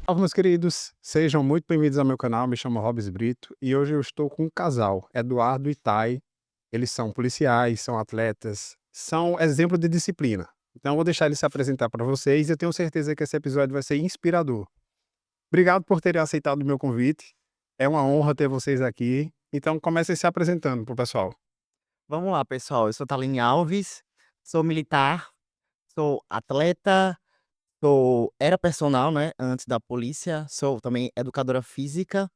Olá, meus queridos, sejam muito bem-vindos ao meu canal. Me chamo Robes Brito e hoje eu estou com um casal, Eduardo e Thay. Eles são policiais, são atletas, são exemplo de disciplina. Então, eu vou deixar eles se apresentar para vocês e eu tenho certeza que esse episódio vai ser inspirador. Obrigado por terem aceitado o meu convite. É uma honra ter vocês aqui. Então, comecem se apresentando para o pessoal. Vamos lá, pessoal. Eu sou Taline Alves, sou militar, sou atleta, era personal, né, antes da polícia, sou também educadora física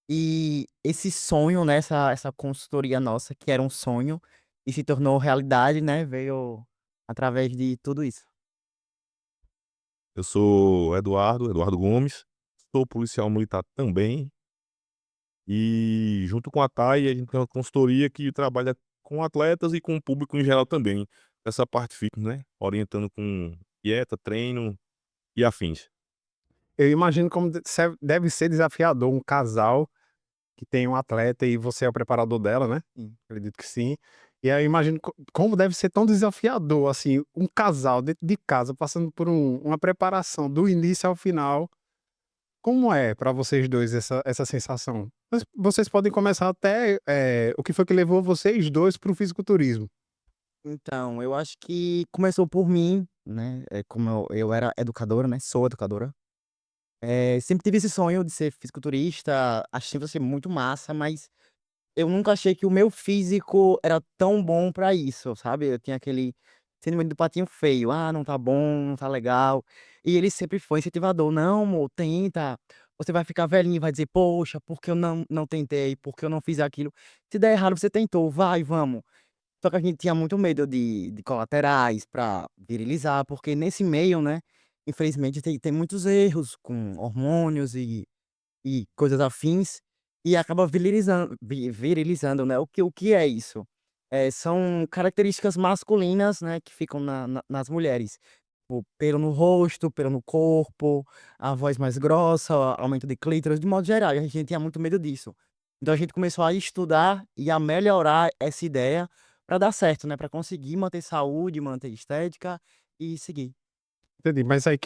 e esse sonho, né, essa consultoria nossa, que era um sonho e se tornou realidade, né, veio através de tudo isso. Eu sou Eduardo Gomes, sou policial militar também, e junto com a Thay, a gente tem uma consultoria que trabalha com atletas e com o público em geral também, essa parte fitness, né, orientando com dieta, treino e afins. Eu imagino como deve ser desafiador um casal que tem um atleta e você é o preparador dela, né? Sim. Acredito que sim. E aí eu imagino como deve ser tão desafiador, assim, um casal dentro de casa passando por uma preparação do início ao final. Como é para vocês 2 essa sensação? Vocês podem começar até, o que foi que levou vocês 2 para o fisiculturismo? Então, eu acho que começou por mim, né, como eu era educadora, né, sou educadora. Sempre tive esse sonho de ser fisiculturista, achei vai ser muito massa, mas eu nunca achei que o meu físico era tão bom pra isso, sabe. Eu tinha aquele síndrome do patinho feio: "Ah, não tá bom, não tá legal". E ele sempre foi incentivador: "Não, amor, tenta, você vai ficar velhinho e vai dizer: 'Poxa, por que eu não tentei, por que eu não fiz aquilo'. Se der errado, você tentou, vai, vamos". Só que a gente tinha muito medo de colaterais pra virilizar, porque nesse meio, né, infelizmente tem muitos erros com hormônios e coisas afins, e acaba virilizando, né. O que é isso? São características masculinas, né, que ficam nas mulheres. O pelo no rosto, pelo no corpo, a voz mais grossa, aumento de clítoris, de modo geral, e a gente tinha muito medo disso. Então a gente começou a estudar e a melhorar essa ideia pra dar certo, né, pra conseguir manter saúde, manter estética e seguir. Entendi, mas aí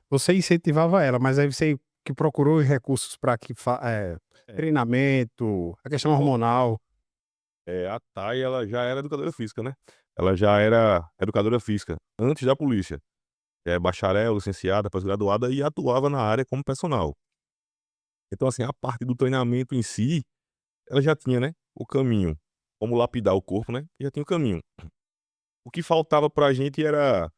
você incentivava ela, mas aí você que procurou os recursos para que É, treinamento, a questão pronto. hormonal. A Thay, ela já era educadora física, né, ela já era educadora física antes da polícia, é bacharel, licenciada, pós-graduada e atuava na área como personal. Então, assim, a parte do treinamento em si, ela já tinha, né, o caminho, como lapidar o corpo, né, já tinha o caminho. O que faltava pra gente era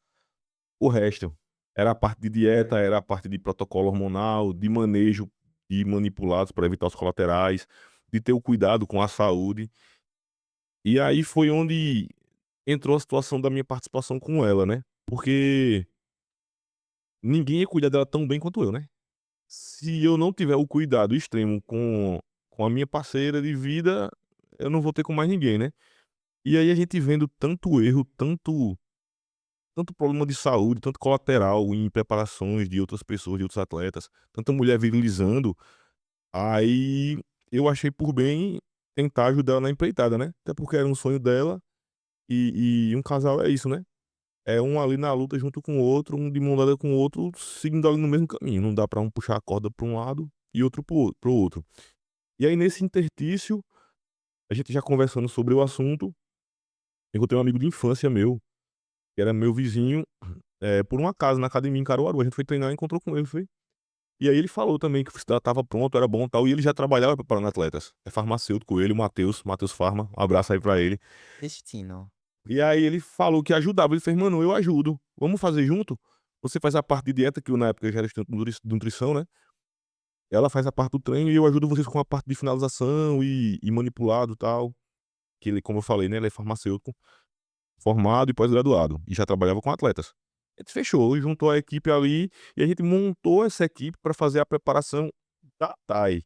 o resto. Era a parte de dieta, era a parte de protocolo hormonal, de manejo de manipulados para evitar os colaterais, de ter o cuidado com a saúde. E aí foi onde entrou a situação da minha participação com ela, né, porque ninguém ia cuidar dela tão bem quanto eu, né. Se eu não tiver o cuidado extremo com a minha parceira de vida, eu não vou ter com mais ninguém, né. E aí a gente vendo tanto erro, tanto problema de saúde, tanto colateral em preparações de outras pessoas, de outros atletas, tanta mulher virilizando, aí eu achei por bem tentar ajudar ela na empreitada, né. Até porque era um sonho dela, e um casal é isso, né. É um ali na luta junto com o outro, um de mão dada com o outro, seguindo ali no mesmo caminho, não dá pra um puxar a corda pra um lado e outro para o outro. E aí nesse interstício, a gente já conversando sobre o assunto, encontrei um amigo de infância meu, que era meu vizinho, por um acaso na academia em Caruaru, a gente foi treinar e encontrou com ele, foi. E aí ele falou também que o estava pronto, era bom e tal, e ele já trabalhava preparando atletas. É farmacêutico ele, o Matheus Farma, um abraço aí pra ele. Destino. E aí ele falou que ajudava, ele fez: "Mano, eu ajudo, vamos fazer junto? Você faz a parte de dieta", que eu na época já era estudante de nutrição, né, ela faz a parte do treino e eu ajudo vocês com a parte de finalização e manipulado e tal, que ele, como eu falei, né, ele é farmacêutico, formado e pós-graduado, e já trabalhava com atletas. A gente fechou, juntou a equipe ali, e a gente montou essa equipe pra fazer a preparação da Thai.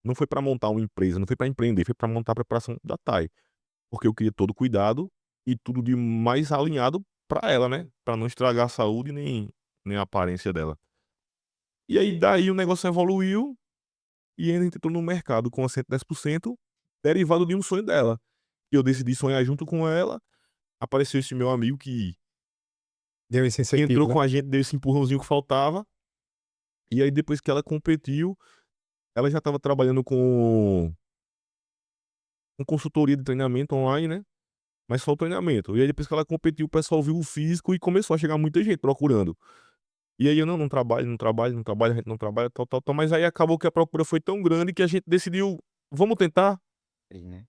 Não foi pra montar uma empresa, não foi pra empreender, foi pra montar a preparação da Thai, porque eu queria todo o cuidado e tudo de mais alinhado pra ela, né, pra não estragar a saúde nem a aparência dela. E aí daí o negócio evoluiu e a gente entrou no mercado com a 110%, derivado de um sonho dela. E eu decidi sonhar junto com ela, apareceu esse meu amigo que Deu esse entrou incentivo, né? com a gente, deu esse empurrãozinho que faltava, E aí depois que ela competiu, ela já estava trabalhando com consultoria de treinamento online, né, mas só o treinamento. E aí depois que ela competiu, o pessoal viu o físico e começou a chegar muita gente procurando. E aí eu: "Não, não trabalho, não trabalho, não trabalho, a gente não trabalha, tal, tal, tal", mas aí acabou que a procura foi tão grande que a gente decidiu: "Vamos tentar?". Né?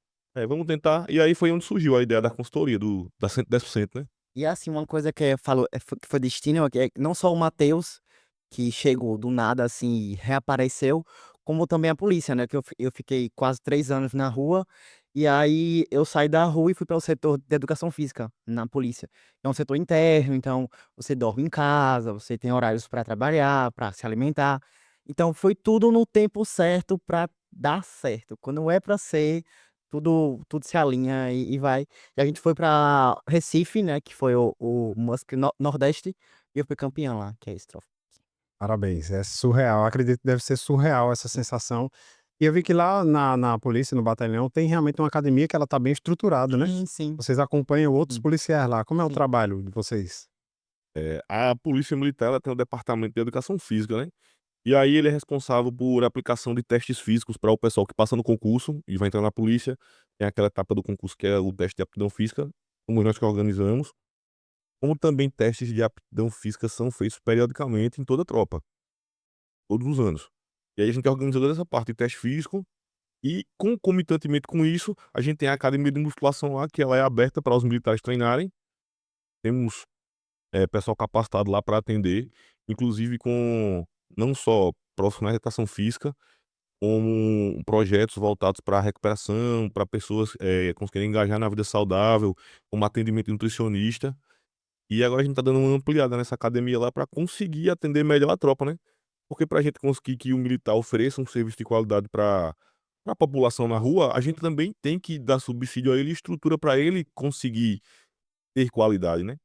Vamos tentar. E aí foi onde surgiu a ideia da consultoria da 110%, né. E assim, uma coisa que falou, que foi destino, é que não só o Matheus, que chegou do nada assim e reapareceu, como também a polícia, né? Que eu fiquei quase 3 anos na rua, e aí eu saí da rua e fui para o setor de educação física na polícia. É um setor interno, então você dorme em casa, você tem horários para trabalhar, para se alimentar. Então foi tudo no tempo certo para dar certo. Quando é para ser, tudo se alinha e vai. E a gente foi pra Recife, né, que foi o Musk Nordeste, e eu fui campeão lá, que é esse troféu. Parabéns, é surreal. Acredito que deve ser surreal essa sensação. E eu vi que lá na polícia, no batalhão, tem realmente uma academia que ela tá bem estruturada, né. Sim, sim, Vocês acompanham outros sim, policiais lá. Como é o sim. trabalho de vocês? A polícia militar, ela tem o departamento de educação física, né, e aí ele é responsável por aplicação de testes físicos para o pessoal que passa no concurso e vai entrar na polícia. Tem aquela etapa do concurso que é o teste de aptidão física, como nós que organizamos, como também testes de aptidão física são feitos periodicamente em toda a tropa, todos os anos. E aí a gente organiza toda essa parte de teste físico e, concomitantemente com isso, a gente tem a academia de musculação lá, que ela é aberta para os militares treinarem. Temos, pessoal capacitado lá para atender, inclusive com não só profissionais de educação física, como projetos voltados para recuperação, para pessoas, conseguirem engajar na vida saudável, como atendimento nutricionista. E agora a gente tá dando uma ampliada nessa academia lá para conseguir atender melhor a tropa, né. Porque pra gente conseguir que o militar ofereça um serviço de qualidade pra população na rua, a gente também tem que dar subsídio a ele e estrutura pra ele conseguir ter qualidade, né.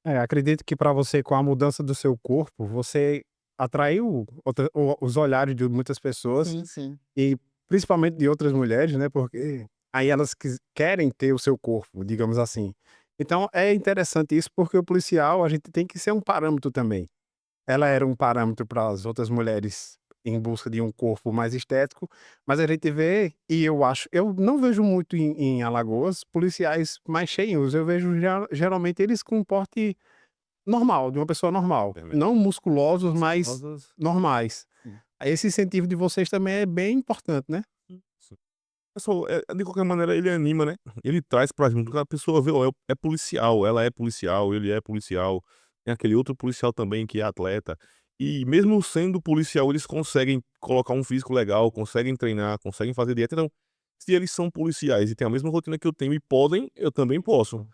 É, acredito que para você, com a mudança do seu corpo, você atraiu os olhares de muitas pessoas Sim, sim. e principalmente de outras mulheres, né, porque aí elas querem ter o seu corpo, digamos assim. Então é interessante isso, porque o policial, a gente tem que ser um parâmetro também. Ela era um parâmetro para as outras mulheres em busca de um corpo mais estético, mas a gente vê, e eu não vejo muito em Alagoas policiais mais cheios, eu vejo geralmente eles com um porte normal, de uma pessoa normal, Realmente. não musculosos, mas Musculosos. normais. Sim. Aí esse incentivo de vocês também é bem importante, né? Isso. Pessoal, de qualquer maneira ele anima, né, ele traz pra junto, a pessoa vê: "Ó, é policial, ela é policial, ele é policial", tem aquele outro policial também que é atleta, e mesmo sendo policial eles conseguem colocar um físico legal, conseguem treinar, conseguem fazer dieta, então, se eles são policiais e têm a mesma rotina que eu tenho e podem, eu também posso.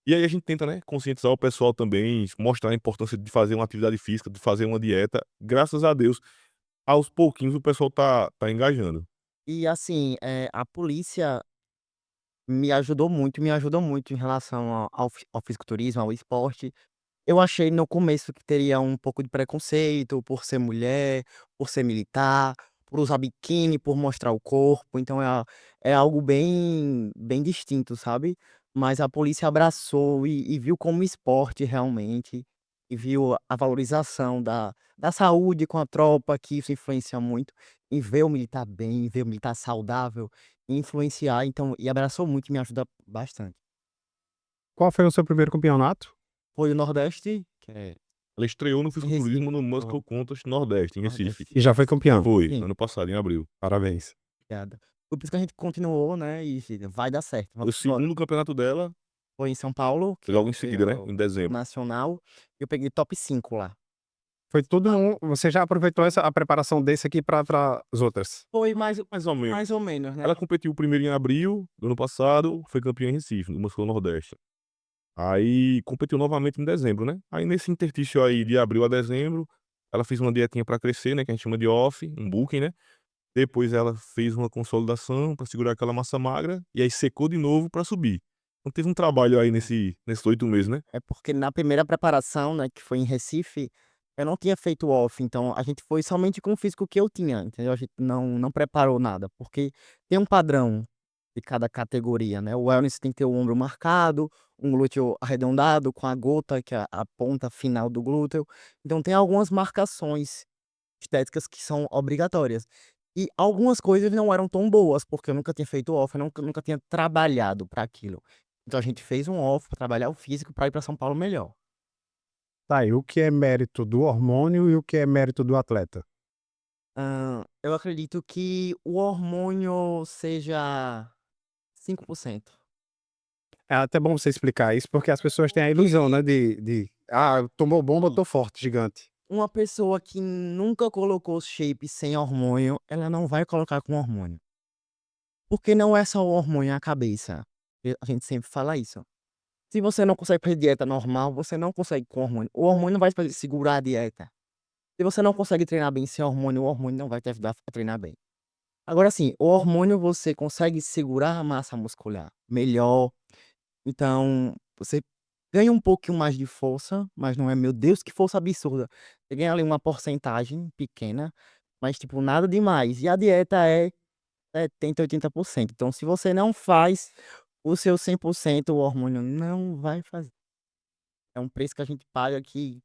E aí a gente tenta, né, conscientizar o pessoal também, mostrar a importância de fazer uma atividade física, de fazer uma dieta. Graças a Deus, aos pouquinhos o pessoal tá engajando. E assim, a polícia me ajudou muito em relação ao fisiculturismo, ao esporte. Eu achei no começo que teria um pouco de preconceito por ser mulher, por ser militar, por usar biquíni, por mostrar o corpo, então é algo bem distinto, sabe. Mas a polícia abraçou e viu como esporte realmente, e viu a valorização da saúde com a tropa, que isso influencia muito, em ver o militar bem, ver o militar saudável, e influenciar, então e abraçou muito e me ajuda bastante. Qual foi o seu primeiro campeonato? Foi o Nordeste, que é Ela estreou no em Recife. fisiculturismo no Muscle Contest Nordeste, em Recife. Nordeste. E já foi campeão? Foi, Sim, ano passado, em abril. Parabéns. obrigada. Foi por isso que a gente continuou, né, e filha, vai dar certo, O vamos embora. segundo campeonato dela, Foi em São Paulo, que logo em foi seguida, né, em o dezembro. nacional, eu peguei top 5 lá. Foi tudo você já aproveitou a preparação desse aqui para as outras? Foi Mais ou menos. mais ou menos, né. Ela competiu primeiro em abril do ano passado, foi campeã em Recife, no Muscle Nordeste. Aí competiu novamente em dezembro, né. Aí nesse interstício aí de abril a dezembro, ela fez uma dietinha pra crescer, né, que a gente chama de off, um booking, né. Depois ela fez uma consolidação pra segurar aquela massa magra, e aí secou de novo pra subir. Então teve um trabalho aí nesses 8 meses, né. É porque na primeira preparação, né, que foi em Recife, eu não tinha feito off, então a gente foi somente com o físico que eu tinha, entendeu? A gente não preparou nada, porque tem um padrão de cada categoria, né? O wellness tem que ter o ombro marcado, um glúteo arredondado com a gota, que é a ponta final do glúteo. Então tem algumas marcações estéticas que são obrigatórias. E algumas coisas não eram tão boas, porque eu nunca tinha feito off, eu nunca tinha trabalhado para aquilo. Então a gente fez um off para trabalhar o físico para ir para São Paulo melhor. Tá, e o que é mérito do hormônio e o que é mérito do atleta? Eu acredito que o hormônio seja 5%. É até bom você explicar isso, porque as pessoas têm a ilusão, né, de tomou bomba, eu tô forte, gigante. Uma pessoa que nunca colocou shape sem hormônio, ela não vai colocar com hormônio. Porque não é só o hormônio, é a cabeça. A gente sempre fala isso. Se você não consegue fazer dieta normal, você não consegue com hormônio. O hormônio não vai fazer segurar a dieta. Se você não consegue treinar bem sem hormônio, o hormônio não vai te ajudar a treinar bem. Agora sim, o hormônio você consegue segurar a massa muscular melhor. Então, você ganha um pouquinho mais de força, mas não é, meu Deus, que força absurda. Você ganha ali uma porcentagem pequena, mas tipo, nada demais. E a dieta é 70, 80%. Então, se você não faz o seu 100%, o hormônio não vai fazer. É um preço que a gente paga que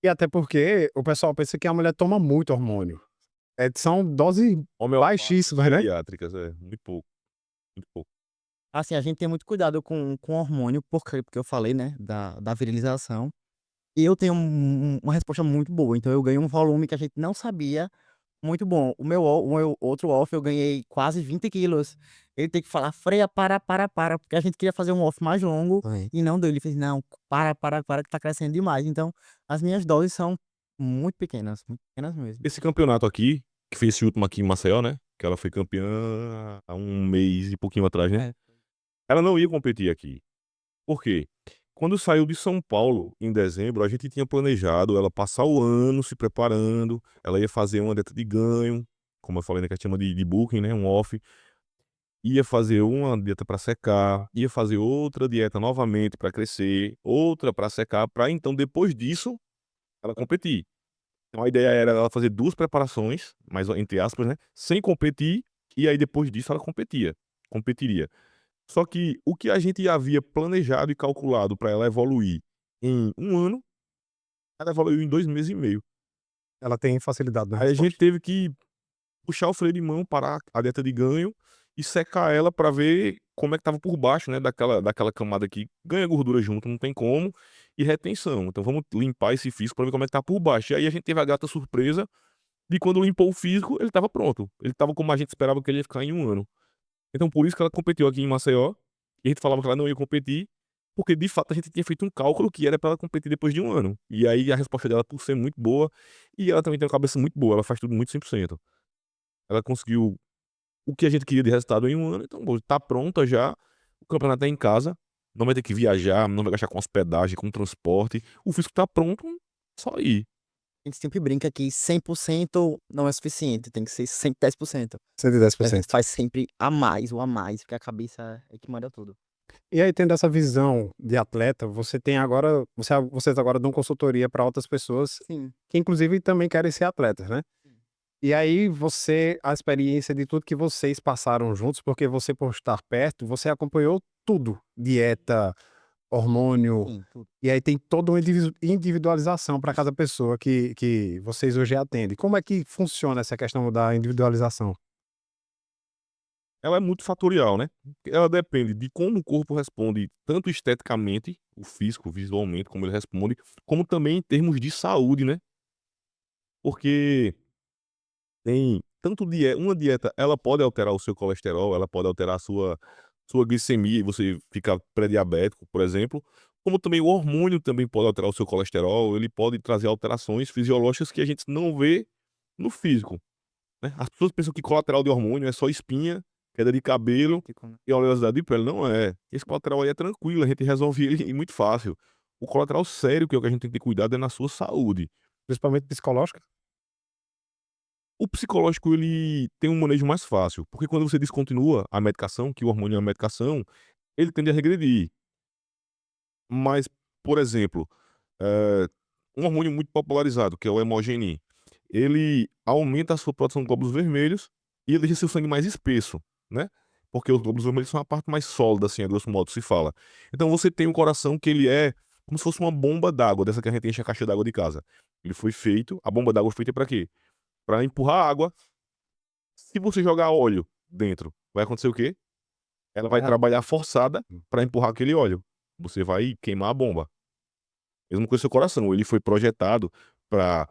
E até porque o pessoal pensa que a mulher toma muito hormônio. São doses Homeopáticas, baixíssimas, né? psiquiátricas, muito pouco, muito pouco. assim, a gente tem muito cuidado com hormônio, porque eu falei, né, da virilização. E eu tenho uma resposta muito boa, então eu ganhei um volume que a gente não sabia, muito bom. O meu outro off eu ganhei quase 20 quilos. Ele tem que falar: "Freia, para", porque a gente queria fazer um off mais longo e não deu. Ele fez: "Não, para que tá crescendo demais". Então, as minhas doses são muito pequenas mesmo. Esse campeonato aqui, que fez esse último aqui em Maceió, né, que ela foi campeã há um mês e pouquinho atrás, né, É. ela não ia competir aqui. Por quê? Quando saiu de São Paulo, em dezembro, a gente tinha planejado ela passar o ano se preparando, ela ia fazer uma dieta de ganho, como eu falei, né, que a gente chama de bulking, né, um off, ia fazer uma dieta para secar, ia fazer outra dieta novamente para crescer, outra para secar, para então depois disso ela competir. Então a ideia era ela fazer 2 preparações, mais entre aspas, né, sem competir, e aí depois disso ela competiria. Só que o que a gente havia planejado e calculado para ela evoluir em um ano, ela evoluiu em 2 meses e meio. Ela tem facilidade na Aí a gente resposta. teve que puxar o freio de mão, parar a dieta de ganho e secar ela para ver como é que estava por baixo, né, daquela camada que ganha gordura junto, não tem como, e retenção. Então vamos limpar esse físico para ver como é que tá por baixo. E aí a gente teve a grata surpresa de quando limpou o físico, ele estava pronto. Ele estava como a gente esperava que ele ia ficar em um ano. Então por isso que ela competiu aqui em Maceió, e a gente falava que ela não ia competir, porque de fato a gente tinha feito um cálculo que era para ela competir depois de um ano. E aí a resposta dela, por ser muito boa, e ela também tem uma cabeça muito boa, ela faz tudo muito 100%. Ela conseguiu o que a gente queria de resultado em um ano, então pô, tá pronta já, o campeonato tá em casa, não vai ter que viajar, não vai gastar com hospedagem, com transporte, o físico tá pronto, só ir. A gente sempre brinca que 100% não é suficiente, tem que ser 110%. A gente 110%. faz sempre o a mais, porque a cabeça é que manda tudo. E aí, tendo essa visão de atleta, você tem agora vocês agora dão consultoria para outras pessoas Sim. que inclusive também querem ser atletas, né? E aí a experiência de tudo que vocês passaram juntos, porque você por estar perto, você acompanhou tudo, dieta, hormônio, Sim, tudo. e aí tem toda uma individualização para cada pessoa que vocês hoje atendem. Como é que funciona essa questão da individualização? Ela é multifatorial, né, ela depende de como o corpo responde, tanto esteticamente, o físico, visualmente, como ele responde, como também em termos de saúde, né. Porque tem tanto uma dieta, ela pode alterar o seu colesterol, ela pode alterar a sua glicemia e você fica pré-diabético, por exemplo, como também o hormônio também pode alterar o seu colesterol, ele pode trazer alterações fisiológicas que a gente não vê no físico, né. As pessoas pensam que colateral de hormônio é só espinha, queda de cabelo e oleosidade de pele, não é. Esse colateral aí é tranquilo, a gente resolve ele muito fácil. O colateral sério, que é o que a gente tem que ter cuidado, é na sua saúde. Principalmente psicológica? O psicológico ele tem um manejo mais fácil, porque quando você descontinua a medicação, que o hormônio é uma medicação, ele tende a regredir. Mas, por exemplo, eh, um hormônio muito popularizado, que é o Hemogenin, ele aumenta a sua produção de glóbulos vermelhos e ele deixa seu sangue mais espesso, né, porque os glóbulos vermelhos são a parte mais sólida, assim, a grosso modo se fala. Então você tem um coração que ele é como se fosse uma bomba d'água, dessa que a gente enche a caixa d'água de casa. Ele foi feito a bomba d'água foi feita para quê? pra empurrar água. Se você jogar óleo dentro, vai acontecer o quê? Ela vai Ah. trabalhar forçada pra empurrar aquele óleo. Você vai queimar a bomba. Mesmo com o seu coração, ele foi projetado pra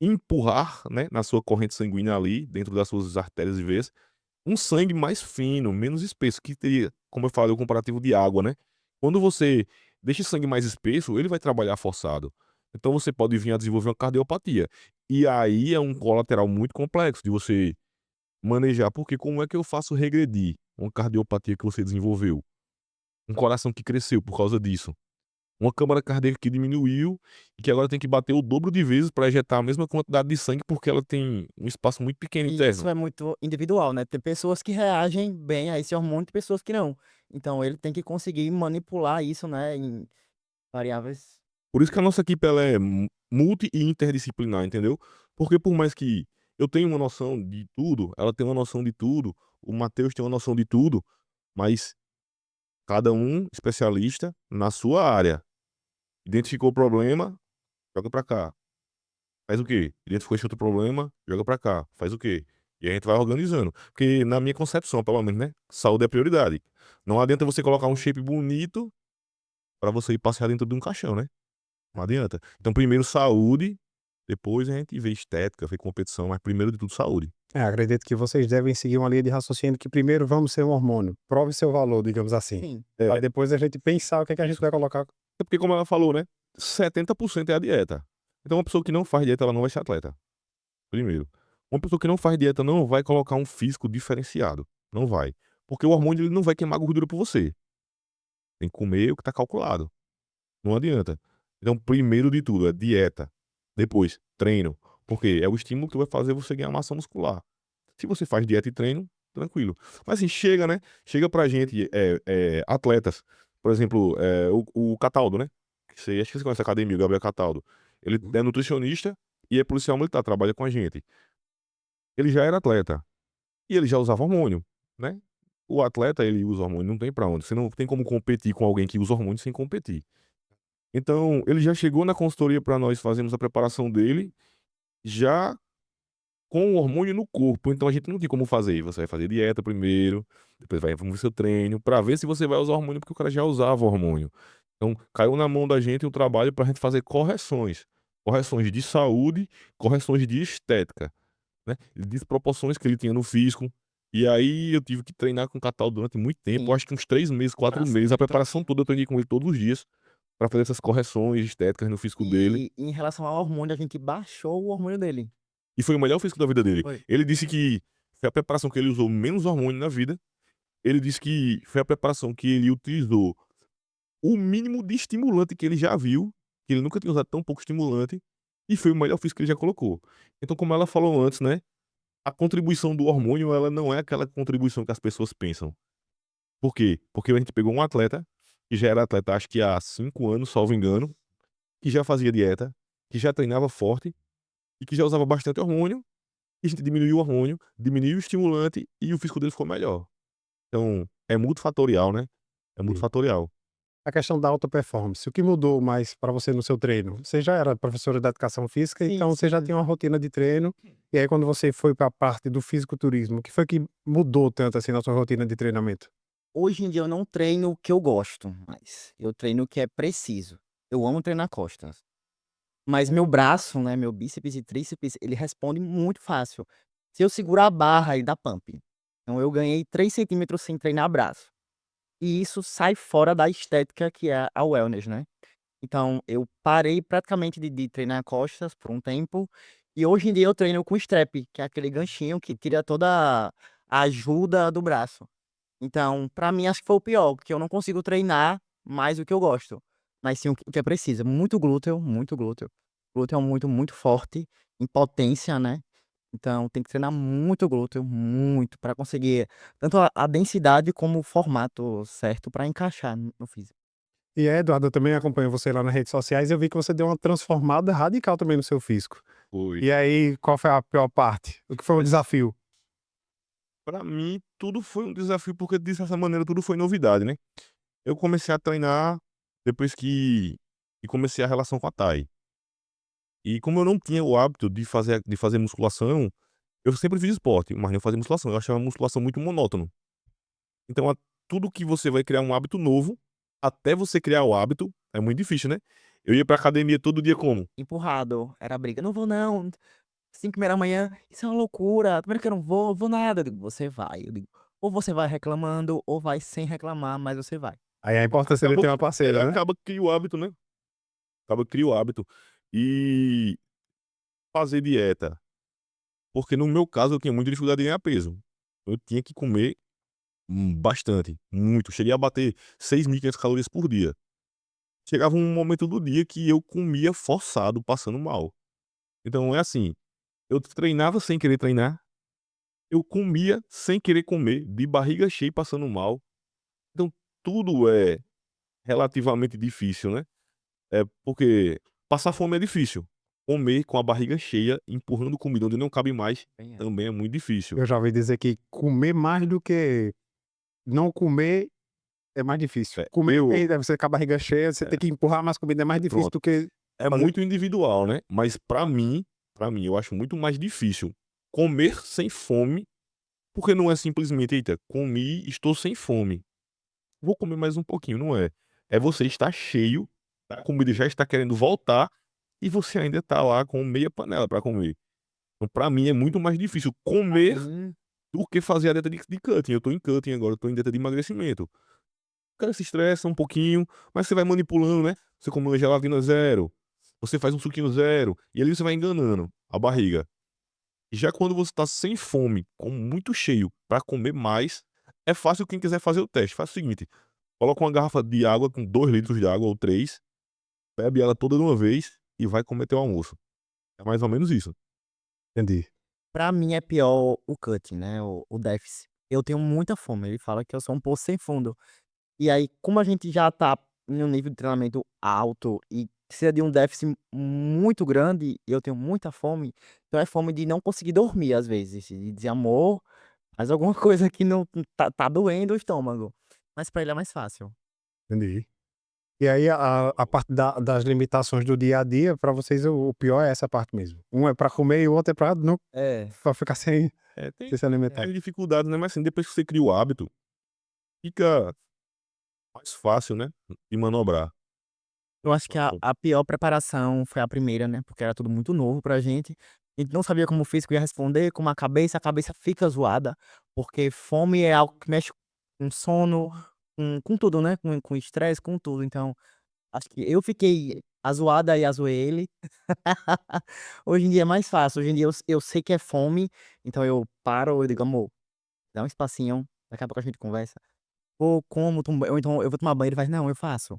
empurrar, né, na sua corrente sanguínea ali, dentro das suas artérias e veias, um sangue mais fino, menos espesso, que teria, como eu falei, o comparativo de água, né? Quando você deixa esse sangue mais espesso, ele vai trabalhar forçado. Então você pode vir a desenvolver uma cardiopatia. E aí é um colateral muito complexo de você manejar, porque como é que eu faço regredir uma cardiopatia que você desenvolveu? Um coração que cresceu por causa disso. Uma câmara cardíaca que diminuiu e que agora tem que bater o dobro de vezes para ejetar a mesma quantidade de sangue, porque ela tem um espaço muito pequeno E isso interno. é muito individual, né? Tem pessoas que reagem bem a esse hormônio e pessoas que não. Então ele tem que conseguir manipular isso, né, em variáveis. Por isso que a nossa equipe ela é multi e interdisciplinar, entendeu? Porque por mais que eu tenha uma noção de tudo, ela tem uma noção de tudo, o Matheus tem uma noção de tudo, mas cada um especialista na sua área. Identificou o problema, joga pra cá. Faz o quê? Identificou esse outro problema, joga pra cá. Faz o quê? E a gente vai organizando. Porque na minha concepção, pelo menos, né? Saúde é prioridade. Não adianta você colocar um shape bonito pra você ir passear dentro de um caixão, né? Não adianta. Então, primeiro saúde, depois a gente vê estética, vê competição, mas primeiro de tudo saúde. Acredito que vocês devem seguir uma linha de raciocínio que primeiro vamos ser um hormônio, prove seu valor, digamos assim, Sim. pra depois a gente pensar o que é que a gente vai colocar. É porque, como ela falou, né? 70% é a dieta. Então, uma pessoa que não faz dieta, ela não vai ser atleta. Primeiro. Uma pessoa que não faz dieta não vai colocar um físico diferenciado. Não vai. Porque o hormônio ele não vai queimar gordura por você. Tem que comer o que tá calculado. Não adianta. Então, primeiro de tudo, é dieta. Depois, treino. Porque é o estímulo que vai fazer você ganhar massa muscular. Se você faz dieta e treino, tranquilo. Mas assim, chega, né? Chega pra gente, atletas. Por exemplo, o Cataldo, né? Acho que você conhece a academia, o Gabriel Cataldo. Ele é nutricionista e é policial militar, trabalha com a gente. Ele já era atleta. E ele já usava hormônio, né? O atleta, ele usa hormônio, não tem pra onde. Você não tem como competir com alguém que usa hormônio sem competir. Então, ele já chegou na consultoria pra nós fazermos a preparação dele, já com o hormônio no corpo. Então a gente não tem como fazer. Você vai fazer dieta primeiro, depois vai fazer seu treino, pra ver se você vai usar hormônio, porque o cara já usava hormônio. Então, caiu na mão da gente o trabalho pra gente fazer correções. Correções de saúde, correções de estética, né? Desproporções que ele tinha no físico. E aí eu tive que treinar com o Cataldo durante muito tempo, Sim. acho que uns 3 meses, 4 Bastante. meses. A preparação toda eu treinei com ele todos os dias pra fazer essas correções estéticas no físico dele. E em relação ao hormônio, a gente baixou o hormônio dele. E foi o melhor físico da vida dele. Foi. Ele disse que foi a preparação que ele usou menos hormônio na vida. Ele disse que foi a preparação que ele utilizou o mínimo de estimulante que ele já viu, que ele nunca tinha usado tão pouco estimulante, e foi o melhor físico que ele já colocou. Então, como ela falou antes, né, a contribuição do hormônio, ela não é aquela contribuição que as pessoas pensam. Por quê? Porque a gente pegou um atleta, que já era atleta acho que há 5 anos, salvo engano, que já fazia dieta, que já treinava forte, e que já usava bastante hormônio, e a gente diminuiu o hormônio, diminuiu o estimulante, e o físico dele ficou melhor. Então, é multifatorial, né, é multifatorial. A questão da alta performance, o que mudou mais para você no seu treino? Você já era professora de educação física, Sim, então você já sim. tinha uma rotina de treino, e aí quando você foi para a parte do fisiculturismo, o que foi que mudou tanto assim na sua rotina de treinamento? Hoje em dia eu não treino o que eu gosto mais, eu treino o que é preciso. Eu amo treinar costas, mas meu braço, né, meu bíceps e tríceps, ele responde muito fácil. Se eu segurar a barra e dar pump, então eu ganhei 3 centímetros sem treinar braço. E isso sai fora da estética que é a wellness, né. Então eu parei praticamente de treinar costas por um tempo, e hoje em dia eu treino com strap, que é aquele ganchinho que tira toda a ajuda do braço. Então, pra mim acho que foi o pior, porque eu não consigo treinar mais o que eu gosto, mas sim o que é preciso. Muito glúteo, muito glúteo. Glúteo é muito, muito forte, em potência, né. Então tem que treinar muito glúteo, muito, pra conseguir tanto a densidade como o formato certo pra encaixar no físico. E Eduardo, eu também acompanho você lá nas redes sociais e eu vi que você deu uma transformada radical também no seu físico. Foi. E aí, qual foi a pior parte? O que foi o desafio? Pra mim, tudo foi um desafio, porque de certa maneira tudo foi novidade, né. Eu comecei a treinar depois que comecei a relação com a Thay. E como eu não tinha o hábito de fazer musculação, eu sempre fiz esporte, mas não fazia musculação. Eu achava a musculação muito monótono. Então, tudo que você vai criar um hábito novo, até você criar o hábito, é muito difícil, né? Eu ia pra academia todo dia como? Empurrado, era briga. Não vou não, 5h da manhã, isso é uma loucura. Primeiro que eu não vou nada. Eu digo, você vai. Eu digo, ou você vai reclamando, ou vai sem reclamar, mas você vai. Aí a importância de ter uma parceira, né? Acaba que cria o hábito, né? Acaba que cria o hábito. E fazer dieta. Porque no meu caso eu tinha muita dificuldade em ganhar peso. Eu tinha que comer bastante, muito. Cheguei a bater 6.500 calorias por dia. Chegava um momento do dia que eu comia forçado, passando mal. Então é assim, eu treinava sem querer treinar, eu comia sem querer comer, de barriga cheia e passando mal. Então tudo é relativamente difícil, né? É porque passar fome é difícil. Comer com a barriga cheia, empurrando comida onde não cabe mais, Bem, também é muito difícil. Eu já ouvi dizer que comer mais do que não comer é mais difícil. É, Comer eu bem, deve ser com a barriga cheia, você tem que empurrar mais comida, é mais difícil pronto. do que É fazer. muito individual, né? Mas pra mim, eu acho muito mais difícil comer sem fome, porque não é simplesmente, eita, comi, estou sem fome. Vou comer mais um pouquinho, não é. É você estar cheio, a comida já está querendo voltar e você ainda tá lá com meia panela pra comer. Então, pra mim, é muito mais difícil comer Hum, do que fazer a dieta de cutting. Eu tô em cutting agora, eu tô em dieta de emagrecimento. O cara se estressa um pouquinho, mas você vai manipulando, né? Você come uma gelatina zero, você faz um suquinho zero, e ali você vai enganando a barriga. E já quando você tá sem fome, com muito cheio, pra comer mais, é fácil quem quiser fazer o teste. Faz o seguinte, coloca uma garrafa de água com 2 litros de água ou 3, bebe ela toda de uma vez e vai comer teu almoço. É mais ou menos isso. Entendi. Pra mim é pior o cutting, né? O déficit. Eu tenho muita fome. Ele fala que eu sou um poço sem fundo. E aí, como a gente já tá em um nível de treinamento alto e precisa de um déficit muito grande, e eu tenho muita fome, então é fome de não conseguir dormir às vezes. De dizer, amor, faz alguma coisa que não tá doendo o estômago. Mas pra ele é mais fácil. Entendi. E aí a parte das limitações do dia a dia, pra vocês o pior é essa parte mesmo. Um é pra comer e o outro é pra não É. pra ficar sem É, sem se alimentar. tem dificuldades, né? Mas assim, depois que você cria o hábito, fica mais fácil, né? De manobrar. Eu acho que a pior preparação foi a primeira, né, porque era tudo muito novo pra gente. A gente não sabia como o físico ia responder, como a cabeça fica zoada, porque fome é algo que mexe com sono, com tudo, né, com estresse, com tudo. Então, acho que eu fiquei azoada e azoei ele. Hoje em dia é mais fácil, hoje em dia eu sei que é fome, então eu paro, eu digo: "Amor, dá um espacinho, daqui a pouco a gente conversa". Ou como, tomo ou então eu vou tomar banho, ele faz: "Não, eu faço".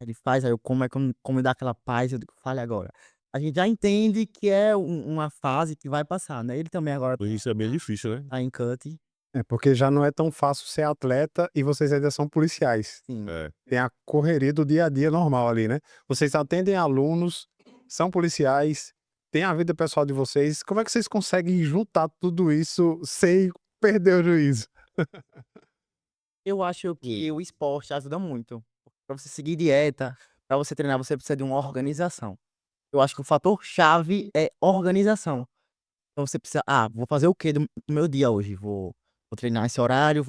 Ele faz, aí eu como, aí como me dá aquela paz, eu digo: "Fale agora". A gente já entende que é uma fase que vai passar, né. Ele também agora Isso é bem difícil, né? tá em cut, É, porque já não é tão fácil ser atleta e vocês ainda são policiais. sim. É. Tem a correria do dia a dia normal ali, né. Vocês atendem alunos, são policiais, tem a vida pessoal de vocês. Como é que vocês conseguem juntar tudo isso sem perder o juízo? Eu acho que o esporte ajuda muito. Pra você seguir dieta, pra você treinar, você precisa de uma organização. Eu acho que o fator chave é organização. Então você precisa: "Ah, vou fazer o quê do meu dia hoje? Vou treinar esse horário,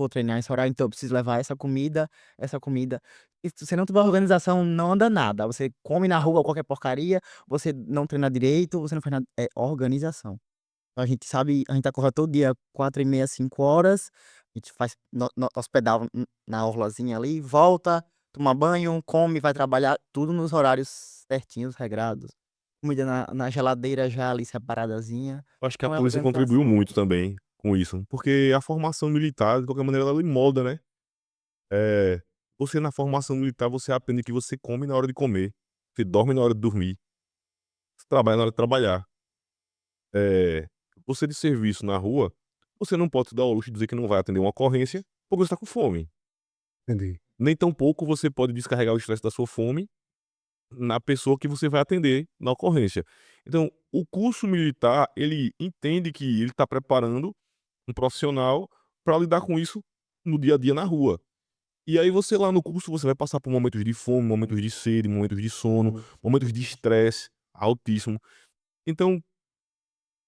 então eu preciso levar essa comida, essa comida". E se você não tiver organização, não anda nada. Você come na rua qualquer porcaria, você não treina direito, você não faz nada. É organização. A gente sabe, a gente acorda todo dia 4h30, 5 horas, a gente faz nosso pedal na orlazinha ali, volta, toma banho, come, vai trabalhar, tudo nos horários certinhos, regrados. Comida na geladeira já ali separadazinha. Eu acho que a Então é polícia contribuiu organização. muito também com isso, porque a formação militar, de qualquer maneira, ela lhe molda, né? Eh, você na formação militar, você aprende que você come na hora de comer, você dorme na hora de dormir, você trabalha na hora de trabalhar. Eh, você de serviço na rua, você não pode se dar ao luxo de dizer que não vai atender uma ocorrência, porque você tá com fome. Entendi. Nem tampouco você pode descarregar o estresse da sua fome na pessoa que você vai atender na ocorrência. Então, o curso militar, ele entende que ele está preparando um profissional para lidar com isso no dia a dia na rua. E aí você lá no curso, você vai passar por momentos de fome, momentos de sede, momentos de sono, momentos de estresse altíssimo. Então,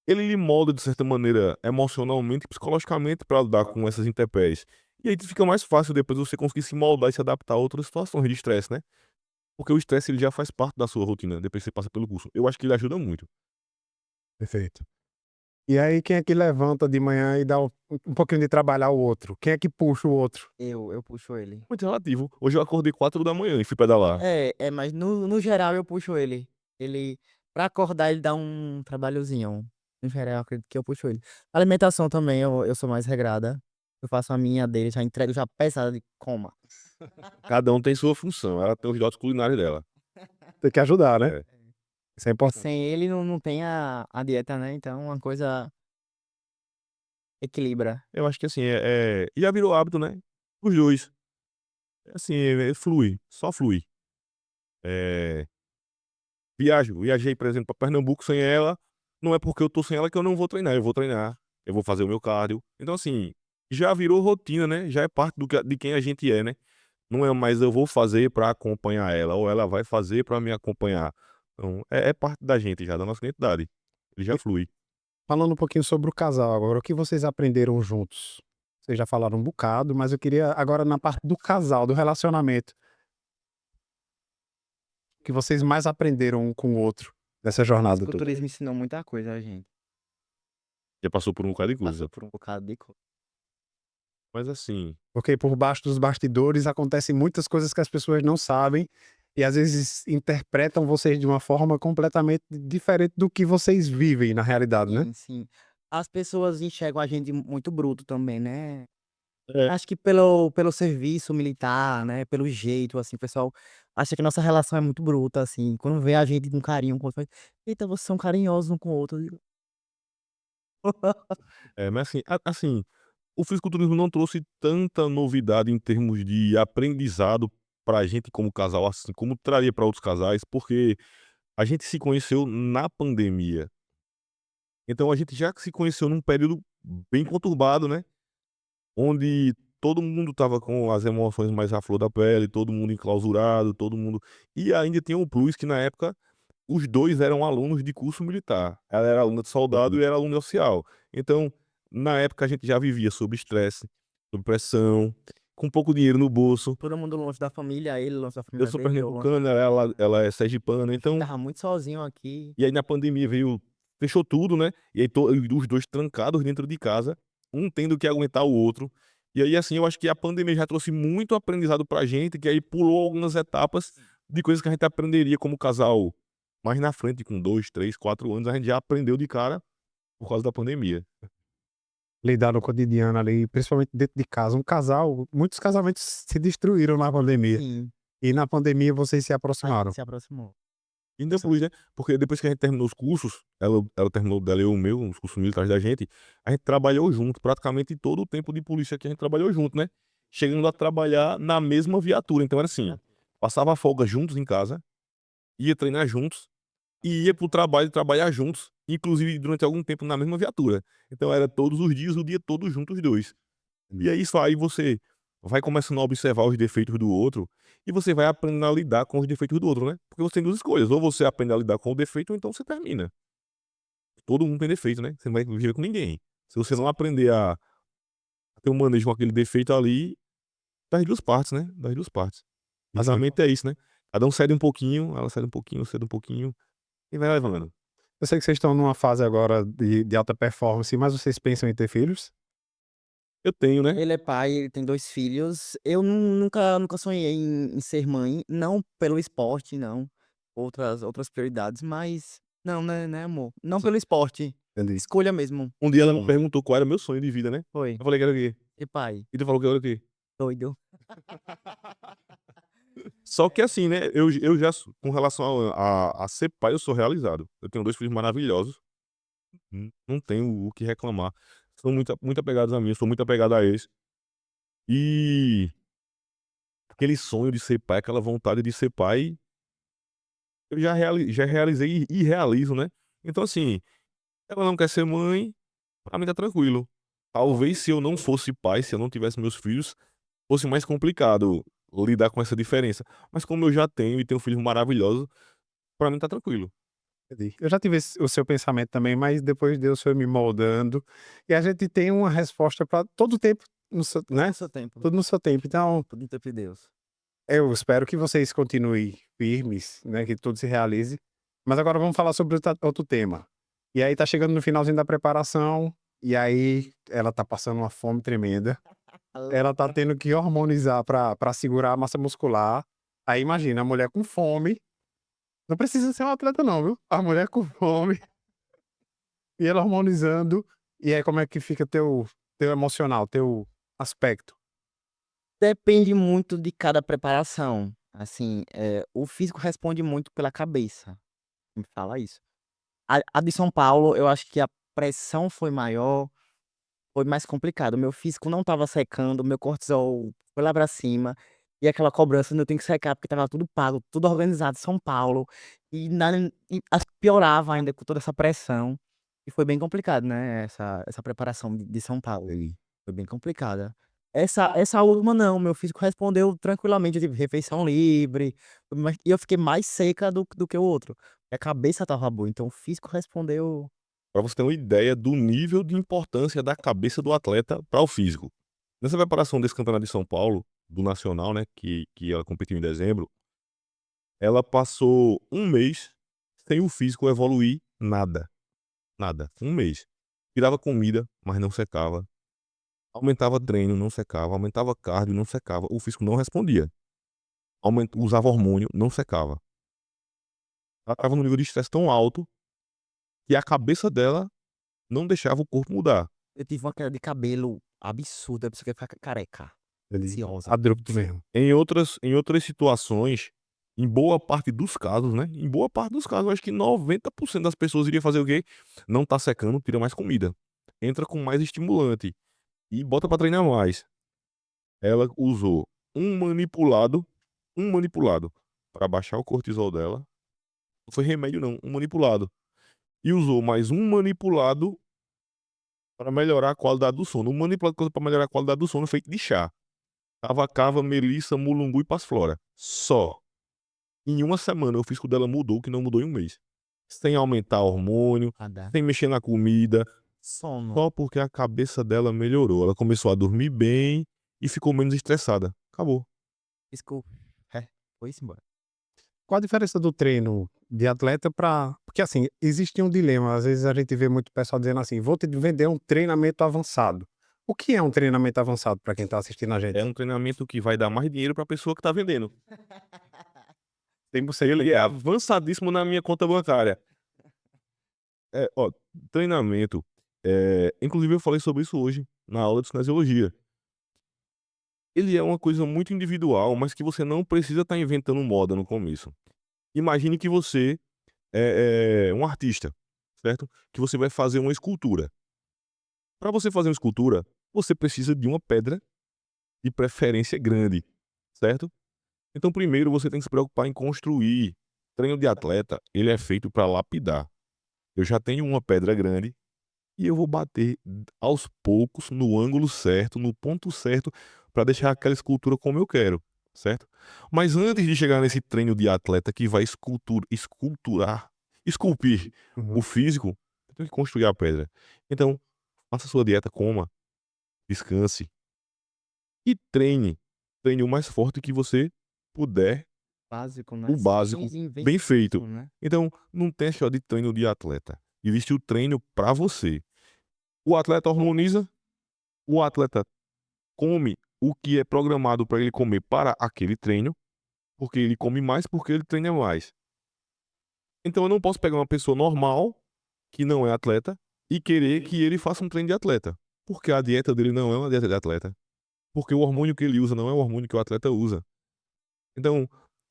ele lhe molda de certa maneira emocionalmente e psicologicamente para lidar com essas intempéries. E aí fica mais fácil depois você conseguir se moldar e se adaptar a outras situações de estresse, né. Porque o estresse ele já faz parte da sua rotina, depois que você passa pelo curso. Eu acho que ele ajuda muito. Perfeito. E aí quem é que levanta de manhã e dá um pouquinho de trabalho ao outro? Quem é que puxa o outro? Eu puxo ele. Muito relativo. Hoje eu acordei 4 da manhã e fui pedalar. Mas no geral eu puxo ele. Ele, pra acordar, ele dá um trabalhozinho. No geral, eu acredito que eu puxo ele. Alimentação também, eu sou mais regrada. Eu faço a minha dele, já entrego já pesada de coma. Cada um tem sua função, ela tem os dotes culinários dela. Tem que ajudar, né? É. Isso é importante. Sem ele não tem a dieta, né? Então uma coisa equilibra. Eu acho que assim, e já virou hábito, né, os 2. Assim, flui, só flui. Eh, viajei, por exemplo, pra Pernambuco sem ela, não é porque eu tô sem ela que eu não vou treinar, eu vou treinar, eu vou fazer o meu cardio. Então assim, já virou rotina, né, já é parte do que de quem a gente é, né. Não é mais eu vou fazer pra acompanhar ela, ou ela vai fazer pra me acompanhar. Então, é parte da gente já, da nossa identidade. Ele já E flui. falando um pouquinho sobre o casal agora, o que vocês aprenderam juntos? Vocês já falaram um bocado, mas eu queria agora na parte do casal, do relacionamento, o que vocês mais aprenderam um com o outro nessa jornada toda? Fisiculturismo ensinou muita coisa a gente. Já passou por um bocado de coisa. Passou por um bocado de coisa. Mas assim, Porque por baixo dos bastidores acontecem muitas coisas que as pessoas não sabem e às vezes interpretam vocês de uma forma completamente diferente do que vocês vivem na realidade, né? Sim, sim. As pessoas enxergam a gente muito bruto também, né? é, Acho que pelo serviço militar, né? Pelo jeito, assim, o pessoal acha que nossa relação é muito bruta, assim. Quando vê a gente com carinho um com o outro, fala, eita, vocês são carinhosos um com o outro. Eu digo, mas assim, o fisiculturismo não trouxe tanta novidade em termos de aprendizado pra gente como casal, assim, como traria pra outros casais, porque a gente se conheceu na pandemia. Então a gente já se conheceu num período bem conturbado, né, onde todo mundo estava com as emoções mais à flor da pele, todo mundo enclausurado, todo mundo e ainda tinha o plus que na época os 2 eram alunos de curso militar. Ela era aluna de soldado e eu era aluno de oficial. Então, na época a gente já vivia sob estresse, sob pressão, com pouco dinheiro no bolso. todo mundo longe da família, ele longe da Eu família sou dele, eu longe. pernambucano, ela é sergipana, então Tava muito sozinho aqui. e aí na pandemia fechou tudo, né, e aí os 2 trancados dentro de casa, um tendo que aguentar o outro. E aí, assim, eu acho que a pandemia já trouxe muito aprendizado pra gente, que aí pulou algumas etapas de coisas que a gente aprenderia como casal mais na frente, com 2, 3, 4 anos, a gente já aprendeu de cara por causa da pandemia. Lidar no cotidiano ali, principalmente dentro de casa. Um casal, muitos casamentos se destruíram na pandemia. Sim, E na pandemia vocês se a aproximaram. gente se aproximou. E ainda plus, né, porque depois que a gente terminou os cursos, ela terminou dela e eu o meu, os cursos militares da gente, a gente trabalhou junto, praticamente todo o tempo de polícia que a gente trabalhou junto, né, chegando a trabalhar na mesma viatura. Então era assim, passava a folga juntos em casa, ia treinar juntos, e ia para o trabalho trabalhar juntos, inclusive durante algum tempo na mesma viatura. Então era todos os dias, o dia todo juntos os 2. E é isso, aí você vai começando a observar os defeitos do outro, e você vai aprendendo a lidar com os defeitos do outro, né. Porque você tem 2 escolhas, ou você aprende a lidar com o defeito ou então você termina. Todo mundo tem defeito, né, você não vai viver com ninguém. Se você não aprender a ter um manejo com aquele defeito ali, das 2 partes, né, das 2 partes. Assim, Casamento é isso, né, cada um cede um pouquinho, ela cede um pouquinho, eu cedo um pouquinho, e vai levando. eu sei que vocês estão numa fase agora de alta performance, mas vocês pensam em ter filhos? Eu tenho, né. Ele é pai, ele tem 2 filhos. Eu nunca sonhei em ser mãe, não pelo esporte, não, outras prioridades, mas não, né, amor? Não pelo esporte, Entendi. escolha mesmo. Um dia ela me perguntou qual era meu sonho de vida, né. Foi. Eu falei que era o quê? Ser pai, E tu falou que era o quê? doido. Só que assim, né, eu já so com relação a ser pai, eu sou realizado. Eu tenho 2 filhos maravilhosos, não tenho o que reclamar. São muito apegados a mim, eu sou muito apegado a eles. E aquele sonho de ser pai, aquela vontade de ser pai, eu já realizei e realizo, né. Então assim, ela não quer ser mãe, pra mim tá tranquilo. Talvez se eu não fosse pai, se eu não tivesse meus filhos, fosse mais complicado lidar com essa diferença. Mas como eu já tenho e tenho filhos maravilhosos, pra mim tá tranquilo. Entendi. Eu já tive o seu pensamento também, mas depois Deus foi me moldando, e a gente tem uma resposta para todo tempo, no seu, Tudo né? no seu tempo. Tudo no seu tempo. Então, Tudo no tempo de Deus. eu espero que vocês continuem firmes, né? Que tudo se realize. Mas agora vamos falar sobre outro tema. E aí tá chegando no finalzinho da preparação, e aí ela tá passando uma fome tremenda. Ela tá tendo que hormonizar para segurar a massa muscular. Aí imagina, a mulher com fome. Não precisa ser um atleta, não, viu? A mulher com fome e ela hormonizando. E aí, como é que fica teu emocional, teu aspecto? Depende muito de cada preparação. Assim, o físico responde muito pela cabeça. Me fala isso. A de São Paulo, eu acho que a pressão foi maior, foi mais complicado. O meu físico não estava secando, o meu cortisol foi lá pra cima. E aquela cobrança, eu tenho que secar, porque estava tudo pago, tudo organizado em São Paulo. Piorava ainda com toda essa pressão. E foi bem complicado, né? Essa preparação de São Paulo. Foi bem complicada. Essa última não, meu físico respondeu tranquilamente, tipo, refeição livre. E eu fiquei mais seca do que o outro. A cabeça tava boa, então o físico respondeu. Para você ter uma ideia do nível de importância da cabeça do atleta para o físico. Nessa preparação desse campeonato de São Paulo, do Nacional, né, que ela competiu em dezembro, ela passou um mês sem o físico evoluir nada. Nada. Um mês. Tirava comida, mas não secava. Aumentava treino, não secava. Aumentava cardio, não secava. O físico não respondia. Usava hormônio, não secava. Ela estava num nível de estresse tão alto que a cabeça dela não deixava o corpo mudar. Eu tive uma queda de cabelo absurda, a pessoa quer ficar careca, ansiosa. Abrupto mesmo. Em outras situações, em boa parte dos casos, né? Em boa parte dos casos, eu acho que 90% das pessoas iriam fazer o quê? Não tá secando, tira mais comida. Entra com mais estimulante e bota pra treinar mais. Ela usou um manipulado pra baixar o cortisol dela. Não foi remédio não, um manipulado. E usou mais um manipulado para melhorar a qualidade do sono. Um manipulado para melhorar a qualidade do sono feito de chá. Cava, melissa, mulungu e passiflora. Só. Em uma semana o físico dela mudou, que não mudou em um mês. Sem aumentar hormônio, Nada. sem mexer na comida, Sono. só porque a cabeça dela melhorou. Ela começou a dormir bem e ficou menos estressada. Acabou. Físico. Foi-se embora. Qual a diferença do treino de atleta para. Porque assim, existe um dilema. Às vezes a gente vê muito pessoal dizendo assim: vou te vender um treinamento avançado. O que é um treinamento avançado para quem tá assistindo a gente? É um treinamento que vai dar mais dinheiro pra pessoa que tá vendendo. 100% Ele é avançadíssimo na minha conta bancária. Ó, treinamento. Inclusive eu falei sobre isso hoje, na aula de cinesiologia. Ele é uma coisa muito individual, mas que você não precisa estar inventando moda no começo. Imagine que você é um artista, certo? Que você vai fazer uma escultura. Para você fazer uma escultura, você precisa de uma pedra, de preferência grande, certo? Então, primeiro você tem que se preocupar em construir. Treino de atleta, ele é feito para lapidar. Eu já tenho uma pedra grande e eu vou bater aos poucos, no ângulo certo, no ponto certo, para deixar aquela escultura como eu quero, certo? Mas antes de chegar nesse treino de atleta que vai esculpir o Uhum. físico, eu tenho que construir a pedra. Então, faça sua dieta, coma, descanse e treine. Treine o mais forte que você puder, Básico, né? o básico, Sem bem feito. invenção, né? Então, não tem só de treino de atleta. Existe o treino para você. O atleta harmoniza, o atleta come o que é programado para ele comer para aquele treino, porque ele come mais, porque ele treina mais. Então eu não posso pegar uma pessoa normal, que não é atleta, e querer que ele faça um treino de atleta, porque a dieta dele não é uma dieta de atleta, porque o hormônio que ele usa não é o hormônio que o atleta usa. Então,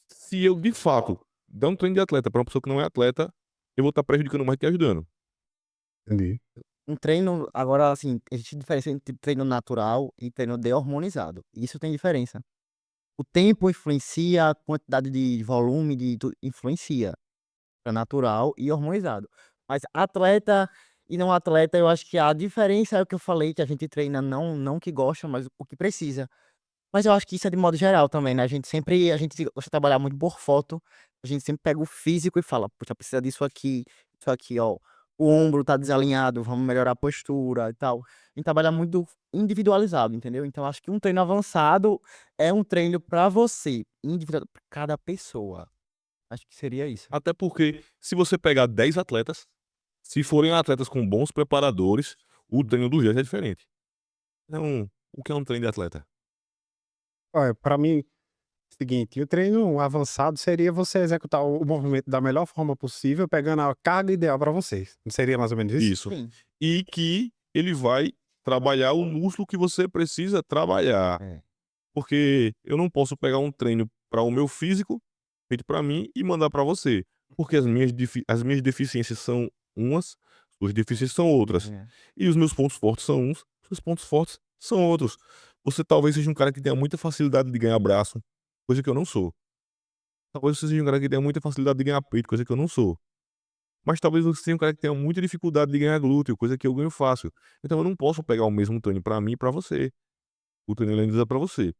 se eu de fato dar um treino de atleta para uma pessoa que não é atleta, eu vou estar prejudicando mais que ajudando. Entendi. Um treino, agora, assim, existe diferença entre treino natural e treino de-hormonizado. Isso tem diferença. O tempo influencia, a quantidade de volume influencia para natural e hormonizado. Mas atleta e não atleta, eu acho que a diferença é o que eu falei, que a gente treina não que gosta, mas o que precisa. Mas eu acho que isso é de modo geral também, né? A gente gosta de trabalhar muito por foto, a gente sempre pega o físico e fala: "Poxa, precisa disso aqui, ó, o ombro tá desalinhado, vamos melhorar a postura e tal". A gente trabalha muito individualizado, entendeu? Então acho que um treino avançado é um treino pra você, individual pra cada pessoa. Acho que seria isso. Até porque, se você pegar 10 atletas, se forem atletas com bons preparadores, o treino dos 10 é diferente. Então, o que é um treino de atleta? Olha, pra mim, seguinte, o treino avançado seria você executar o movimento da melhor forma possível, pegando a carga ideal pra vocês. Não seria mais ou menos isso? Isso. Sim. E que ele vai trabalhar o músculo que você precisa trabalhar. É. Porque eu não posso pegar um treino para o meu físico, feito para mim, e mandar para você. Porque as minhas deficiências são umas, suas deficiências são outras. É. E os meus pontos fortes são uns, seus pontos fortes são outros. Você talvez seja um cara que tenha muita facilidade de ganhar braço, coisa que eu não sou. Talvez você seja um cara que tenha muita facilidade de ganhar peito, coisa que eu não sou. Mas talvez você seja um cara que tenha muita dificuldade de ganhar glúteo, coisa que eu ganho fácil. Então eu não posso pegar o mesmo treino para mim e para você. O treino ele é para você.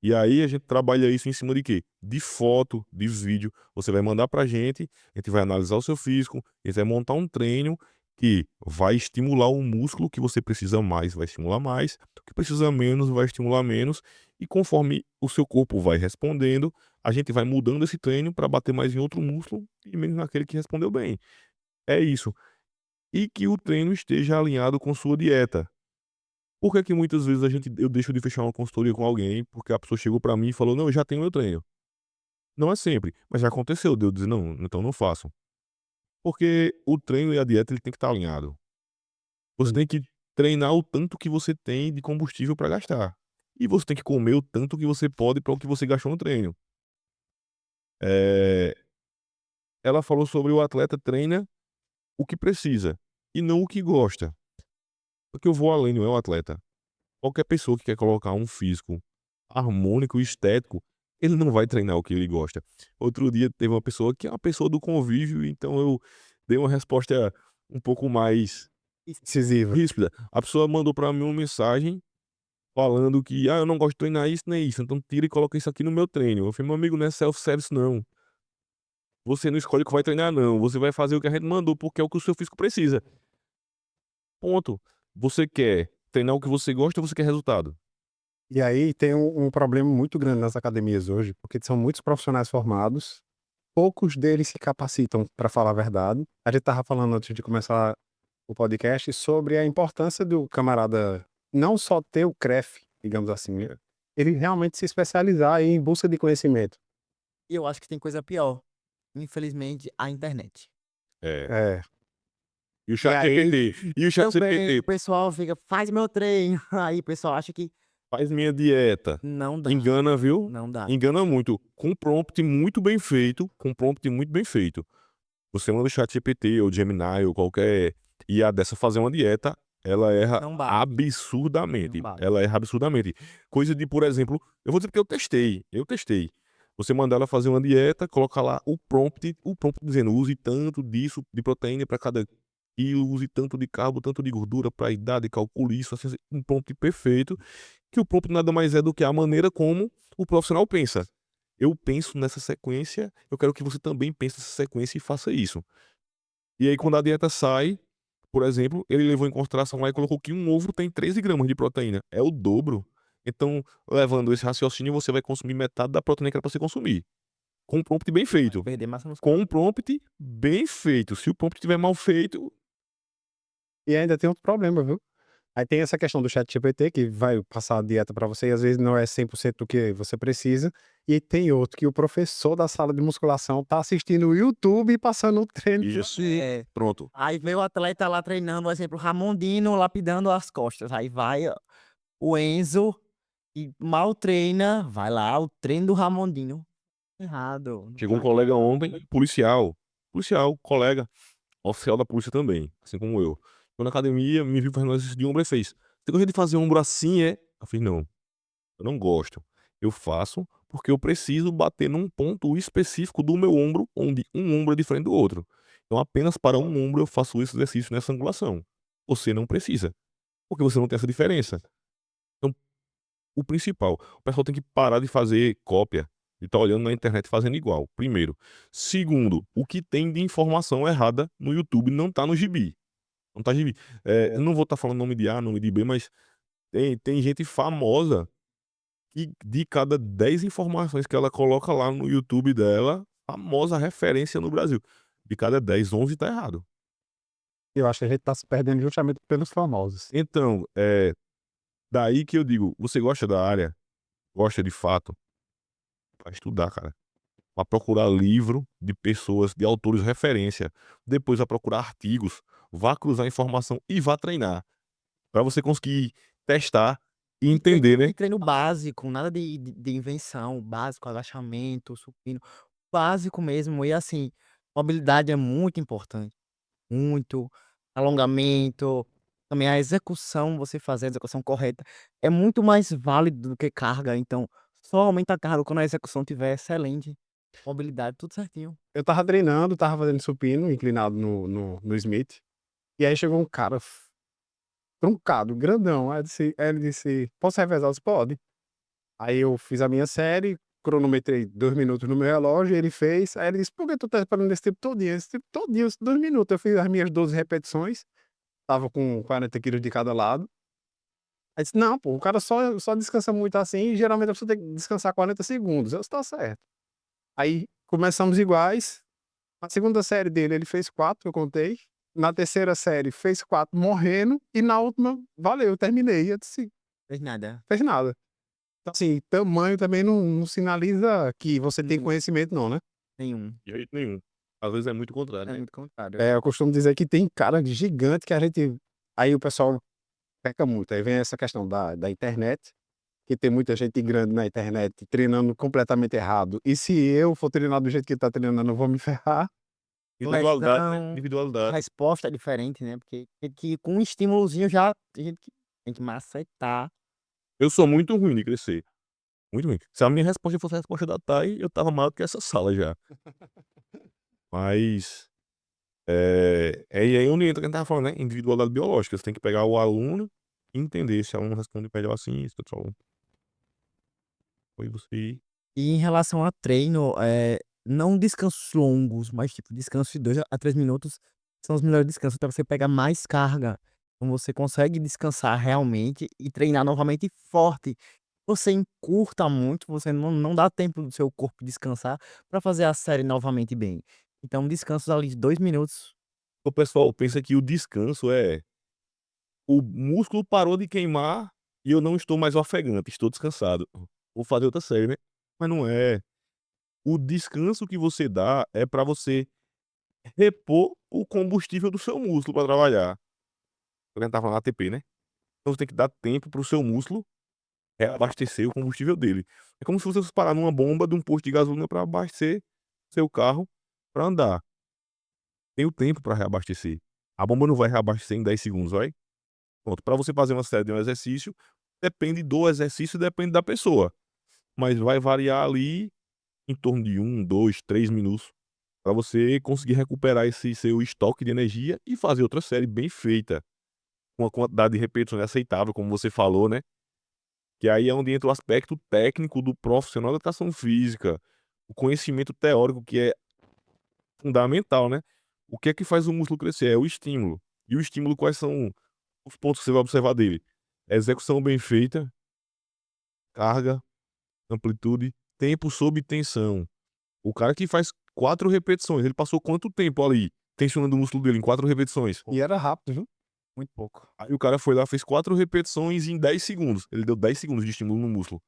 E aí a gente trabalha isso em cima de quê? De foto, de vídeo. Você vai mandar pra gente, a gente vai analisar o seu físico, a gente vai montar um treino que vai estimular o músculo que você precisa mais, vai estimular mais, o que precisa menos, vai estimular menos, e conforme o seu corpo vai respondendo, a gente vai mudando esse treino para bater mais em outro músculo e menos naquele que respondeu bem. É isso. E que o treino esteja alinhado com sua dieta. Por que que muitas vezes eu deixo de fechar uma consultoria com alguém, porque a pessoa chegou pra mim e falou: "Não, eu já tenho meu treino". Não é sempre, mas já aconteceu de eu dizer: "Não, então não faço". Porque o treino e a dieta ele tem que estar alinhado. Você tem que treinar o tanto que você tem de combustível pra gastar. E você tem que comer o tanto que você pode para o que você gastou no treino. Eh, ela falou sobre o atleta treina o que precisa e não o que gosta. Porque eu vou além, não é o atleta. Qualquer pessoa que quer colocar um físico harmônico e estético, ele não vai treinar o que ele gosta. Outro dia teve uma pessoa que é uma pessoa do convívio, então eu dei uma resposta um pouco mais Decisiva. ríspida. A pessoa mandou pra mim uma mensagem falando que: "Ah, eu não gosto de treinar isso nem isso, então tira e coloca isso aqui no meu treino". Eu falei: "Meu amigo, não é self-service não. Você não escolhe o que vai treinar não, você vai fazer o que a gente mandou, porque é o que o seu físico precisa. Ponto. Você quer treinar o que você gosta ou você quer resultado?". E aí tem um problema muito grande nas academias hoje, porque são muitos profissionais formados, poucos deles se capacitam, para falar a verdade. A gente estava falando antes de começar o podcast sobre a importância do camarada não só ter o CREF, digamos assim, né, ele realmente se especializar em busca de conhecimento. E eu acho que tem coisa pior, infelizmente, a internet. É. É. E o E aí ChatGPT? E o Também ChatGPT? o pessoal fica: "Faz meu treino", aí o pessoal acha que Faz minha dieta. não dá, Engana, viu? não dá. Engana muito. Com prompt muito bem feito, com prompt muito bem feito. Você manda o ChatGPT ou Gemini ou qualquer IA dessa fazer uma dieta, ela erra Não bate, não absurdamente. bate. Ela erra absurdamente. Coisa de, por exemplo, eu vou dizer porque eu testei. Você manda ela fazer uma dieta, coloca lá o prompt dizendo: "Use tanto disso de proteína para cada quilo, use tanto de carbo, tanto de gordura para a idade, calcule isso", assim, um prompt perfeito, que o prompt nada mais é do que a maneira como o profissional pensa. Eu penso nessa sequência, eu quero que você também pense nessa sequência e faça isso. E aí quando a dieta sai, por exemplo, ele levou em consideração lá e colocou que um ovo tem 13 gramas de proteína, é o dobro. Então, levando esse raciocínio, você vai consumir metade da proteína que era pra você consumir. Com um prompt bem Vai feito. perder massa muscular. Com um prompt bem feito. Se o prompt estiver mal feito, e ainda tem outro problema, viu. Aí tem essa questão do ChatGPT que vai passar a dieta para você e às vezes não é 100% do que você precisa, e tem outro que o professor da sala de musculação tá assistindo o YouTube e passando o treino pra isso, É. pronto. Aí vê o atleta lá treinando, por exemplo, Ramondino lapidando as costas, aí vai o Enzo, que mal treina, vai lá, o treino do Ramondino, errado, não Chegou um vai. colega ontem, policial, colega, oficial da polícia também, assim como eu. Foi na academia, me viu fazendo exercício de ombro e fez: "Você gosta de fazer ombro assim, é?" Eu falei: "Não, eu não gosto. Eu faço porque eu preciso bater num ponto específico do meu ombro, onde um ombro é diferente do outro. Então apenas para um ombro eu faço esse exercício nessa angulação. Você não precisa, porque você não tem essa diferença". Então, o principal, o pessoal tem que parar de fazer cópia. E tá olhando na internet fazendo igual, primeiro. Segundo, o que tem de informação errada no YouTube não tá no gibi. Não tá gibi. Eu não vou estar falando nome de A, nome de B, mas tem gente famosa que de cada 10 informações que ela coloca lá no YouTube dela, famosa referência no Brasil. De cada 10, 11 tá errado. Eu acho que a gente tá se perdendo justamente pelos famosos. Então, daí que eu digo, você gosta da área, gosta de fato, vai estudar, cara. Vai procurar livro de pessoas, de autores referência. Depois vai procurar artigos, vá cruzar informação e vá treinar. Pra você conseguir testar e entender, né? E treino básico, nada de invenção, básico, agachamento, supino, básico mesmo. E assim, mobilidade é muito importante, muito. Alongamento, também a execução, você fazer a execução correta, é muito mais válido do que carga. Então, só aumenta a carga quando a execução tiver excelente. Mobilidade, tudo certinho. Eu tava treinando, tava fazendo supino, inclinado no Smith. E aí chegou um cara truncado, grandão. Aí ele disse: Posso revezar? Eu disse: Pode. Aí eu fiz a minha série, cronometrei 2 minutos no meu relógio, ele fez. Aí ele disse: Por que tu tá esperando esse tempo todinho? Esse tempo todinho, 2 minutos. Eu fiz as minhas 12 repetições, tava com 40 quilos de cada lado. Aí disse: Não, pô, o cara só descansa muito assim, e geralmente a pessoa tem que descansar 40 segundos. Eu disse: Tá certo. Aí começamos iguais. Na segunda série dele, ele fez 4, eu contei. Na terceira série, fez 4 morrendo. E na última, valeu, eu terminei. Eu disse: Fez nada. Fez nada. Então, assim, tamanho também não sinaliza que você tem Uhum. conhecimento, não, né? Nenhum. De jeito nenhum. Às vezes é muito contrário, É né? muito contrário. Eu costumo dizer que tem cara gigante que a gente. Aí o pessoal peca muito. Aí vem essa questão da internet, que tem muita gente grande na internet treinando completamente errado. E se eu for treinar do jeito que ele tá treinando, eu vou me ferrar. Individualidade, né? Então, a Individualidade. resposta é diferente, né? Porque tem que com um estímulozinho já tem gente que tem que macetar. Eu sou muito ruim de crescer. Muito ruim. Se a minha resposta fosse a resposta da Thay, eu tava maior do que essa sala já. Mas, e aí onde entra o que a gente tava falando, né? Individualidade biológica. Você tem que pegar o aluno e entender se o aluno responde melhor assim, se outro aluno. Foi você. E em relação a treino, não descansos longos, mas tipo, descanso de 2 a 3 minutos são os melhores descansos para você pegar mais carga. Então você consegue descansar realmente e treinar novamente forte. Você encurta muito, você não dá tempo do seu corpo descansar para fazer a série novamente bem. Então, descansos ali de 2 minutos. O pessoal pensa que o descanso é o músculo parou de queimar e eu não estou mais ofegante, estou descansado. Vou fazer outra série, né? Mas não é. O descanso que você dá é pra você repor o combustível do seu músculo pra trabalhar. A gente tá falando ATP, né? Então você tem que dar tempo pro seu músculo reabastecer o combustível dele. É como se você fosse parar numa bomba de um posto de gasolina pra abastecer seu carro pra andar. Tem o tempo pra reabastecer. A bomba não vai reabastecer em 10 segundos, vai? Pronto, pra você fazer uma série de um exercício, depende do exercício, depende da pessoa. Mas vai variar ali em torno de 1, 2, 3 minutos pra você conseguir recuperar esse seu estoque de energia e fazer outra série bem feita, com uma quantidade de repetições aceitável, como você falou, né? Que aí é onde entra o aspecto técnico do profissional da educação física, o conhecimento teórico que é fundamental, né? O que é que faz o músculo crescer? É o estímulo. E o estímulo, quais são os pontos que você vai observar dele? Execução bem feita, carga, amplitude, tempo sob tensão. O cara que faz 4 repetições, ele passou quanto tempo ali tensionando o músculo dele em 4 repetições? E era rápido, viu? Muito pouco. Aí o cara foi lá, fez 4 repetições em 10 segundos. Ele deu 10 segundos de estímulo no músculo.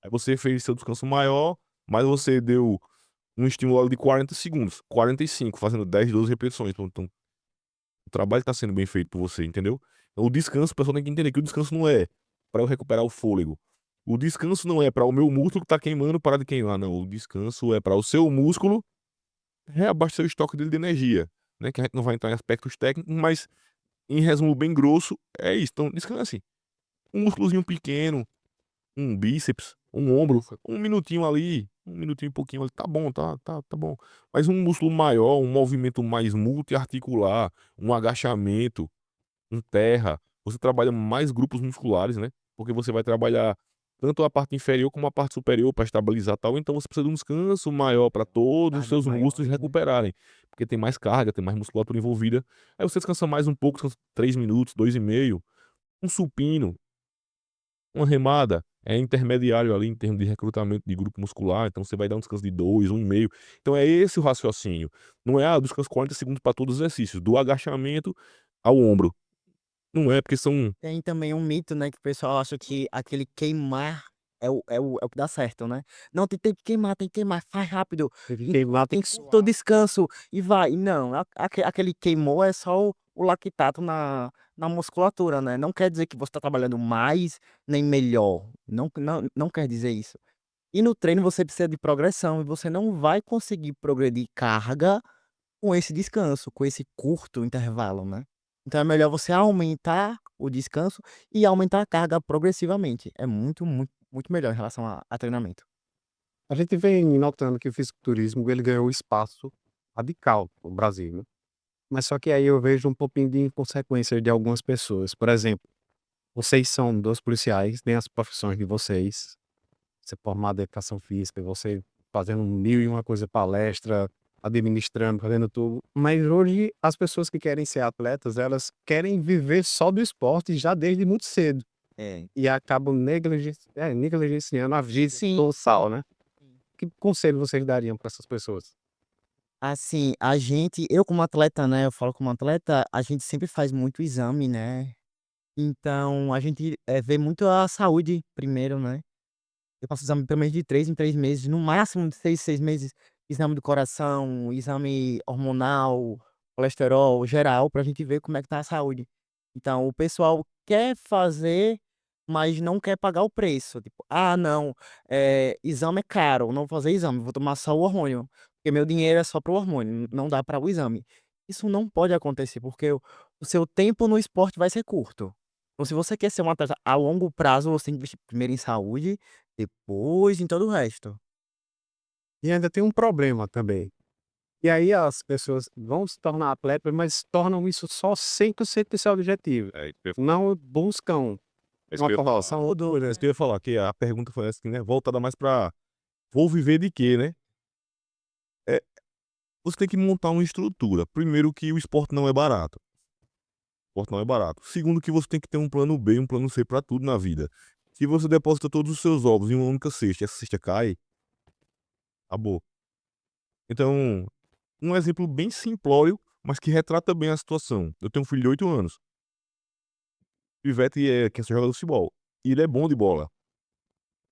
Aí você fez seu descanso maior, mas você deu um estímulo de 40 segundos, 45, fazendo 10, 12 repetições. Então, o trabalho tá sendo bem feito por você, entendeu? Então, o descanso, o pessoal tem que entender que o descanso não é para eu recuperar o fôlego. O descanso não é para o meu músculo que tá queimando parar de queimar, não. O descanso é para o seu músculo reabastecer o estoque dele de energia, né? Que a gente não vai entrar em aspectos técnicos, mas em resumo bem grosso, é isso. Então, descanso é assim. Um músculozinho pequeno, um bíceps, um ombro, um minutinho ali, um minutinho e pouquinho ali, tá bom, tá bom. Mas um músculo maior, um movimento mais multiarticular, um agachamento, um terra, você trabalha mais grupos musculares, né? Porque você vai trabalhar tanto a parte inferior como a parte superior para estabilizar tal, então você precisa de um descanso maior para todos os Cargas seus músculos maiores, né? recuperarem, porque tem mais carga, tem mais musculatura envolvida. Aí você descansa mais um pouco, descansa 3 minutos, 2,5. Um supino, uma remada é intermediário ali em termos de recrutamento de grupo muscular, então você vai dar um descanso de 2, 1,5. Então é esse o raciocínio. Não é, descanso 40 segundos para todos os exercícios, do agachamento ao ombro. Não é, porque são Tem também um mito, né, que o pessoal acha que aquele queimar é o que dá certo, né. Não, tem que queimar, faz rápido, Tem que queimar, tem que encurta o suar. descanso e vai. E não, aquele queimou é só o lactato na musculatura, né, não quer dizer que você está trabalhando mais, nem melhor, não quer dizer isso. E no treino você precisa de progressão e você não vai conseguir progredir carga com esse descanso, com esse curto intervalo, né. Então é melhor você aumentar o descanso e aumentar a carga progressivamente. É muito, muito, muito melhor em relação a treinamento. A gente vem notando que o fisiculturismo ele ganhou espaço radical no Brasil, né. Mas só que aí eu vejo um pouquinho de inconsequência de algumas pessoas. Por exemplo, vocês são 2 policiais, têm as profissões de vocês, você formado em educação física, você fazendo mil e uma coisa, palestra, administrando, fazendo tudo. Mas hoje as pessoas que querem ser atletas, elas querem viver só do esporte já desde muito cedo. É. E acabam negligenciando a vida Sim. total, né. Sim. Que conselho vocês dariam para essas pessoas? Assim, eu como atleta, né, eu falo como atleta, a gente sempre faz muito exame, né, então a gente, vê muito a saúde primeiro, né. Eu faço exame pelo menos de 3 em 3 meses, no máximo de 6 em 6 meses, exame do coração, exame hormonal, colesterol, geral, pra gente ver como é que tá a saúde. Então o pessoal quer fazer, mas não quer pagar o preço, tipo: "Ah não, exame é caro, não vou fazer exame, vou tomar só o hormônio, porque meu dinheiro é só para o hormônio, não dá para o exame". Isso não pode acontecer, porque o seu tempo no esporte vai ser curto. Então se você quer ser um atleta a longo prazo, você tem que investir primeiro em saúde, depois em todo o resto. E ainda tem um problema também. E aí as pessoas vão se tornar atletas, mas tornam isso só 100% do seu objetivo. é isso que eu Não buscam é isso uma que eu ia falar. formação. Tudo, É isso que eu ia falar, que a pergunta foi assim, né, voltada mais pra: "Vou viver de quê?", né. Eh, Você tem que montar uma estrutura. Primeiro que o esporte não é barato. O esporte não é barato. Segundo que você tem que ter um plano B, um plano C pra tudo na vida. Se você deposita todos os seus ovos em uma única cesta e essa cesta cai, acabou. Então, um exemplo bem simplório, mas que retrata bem a situação. Eu tenho um filho de 8 anos. O pivete quer ser jogador de futebol. E ele é bom de bola.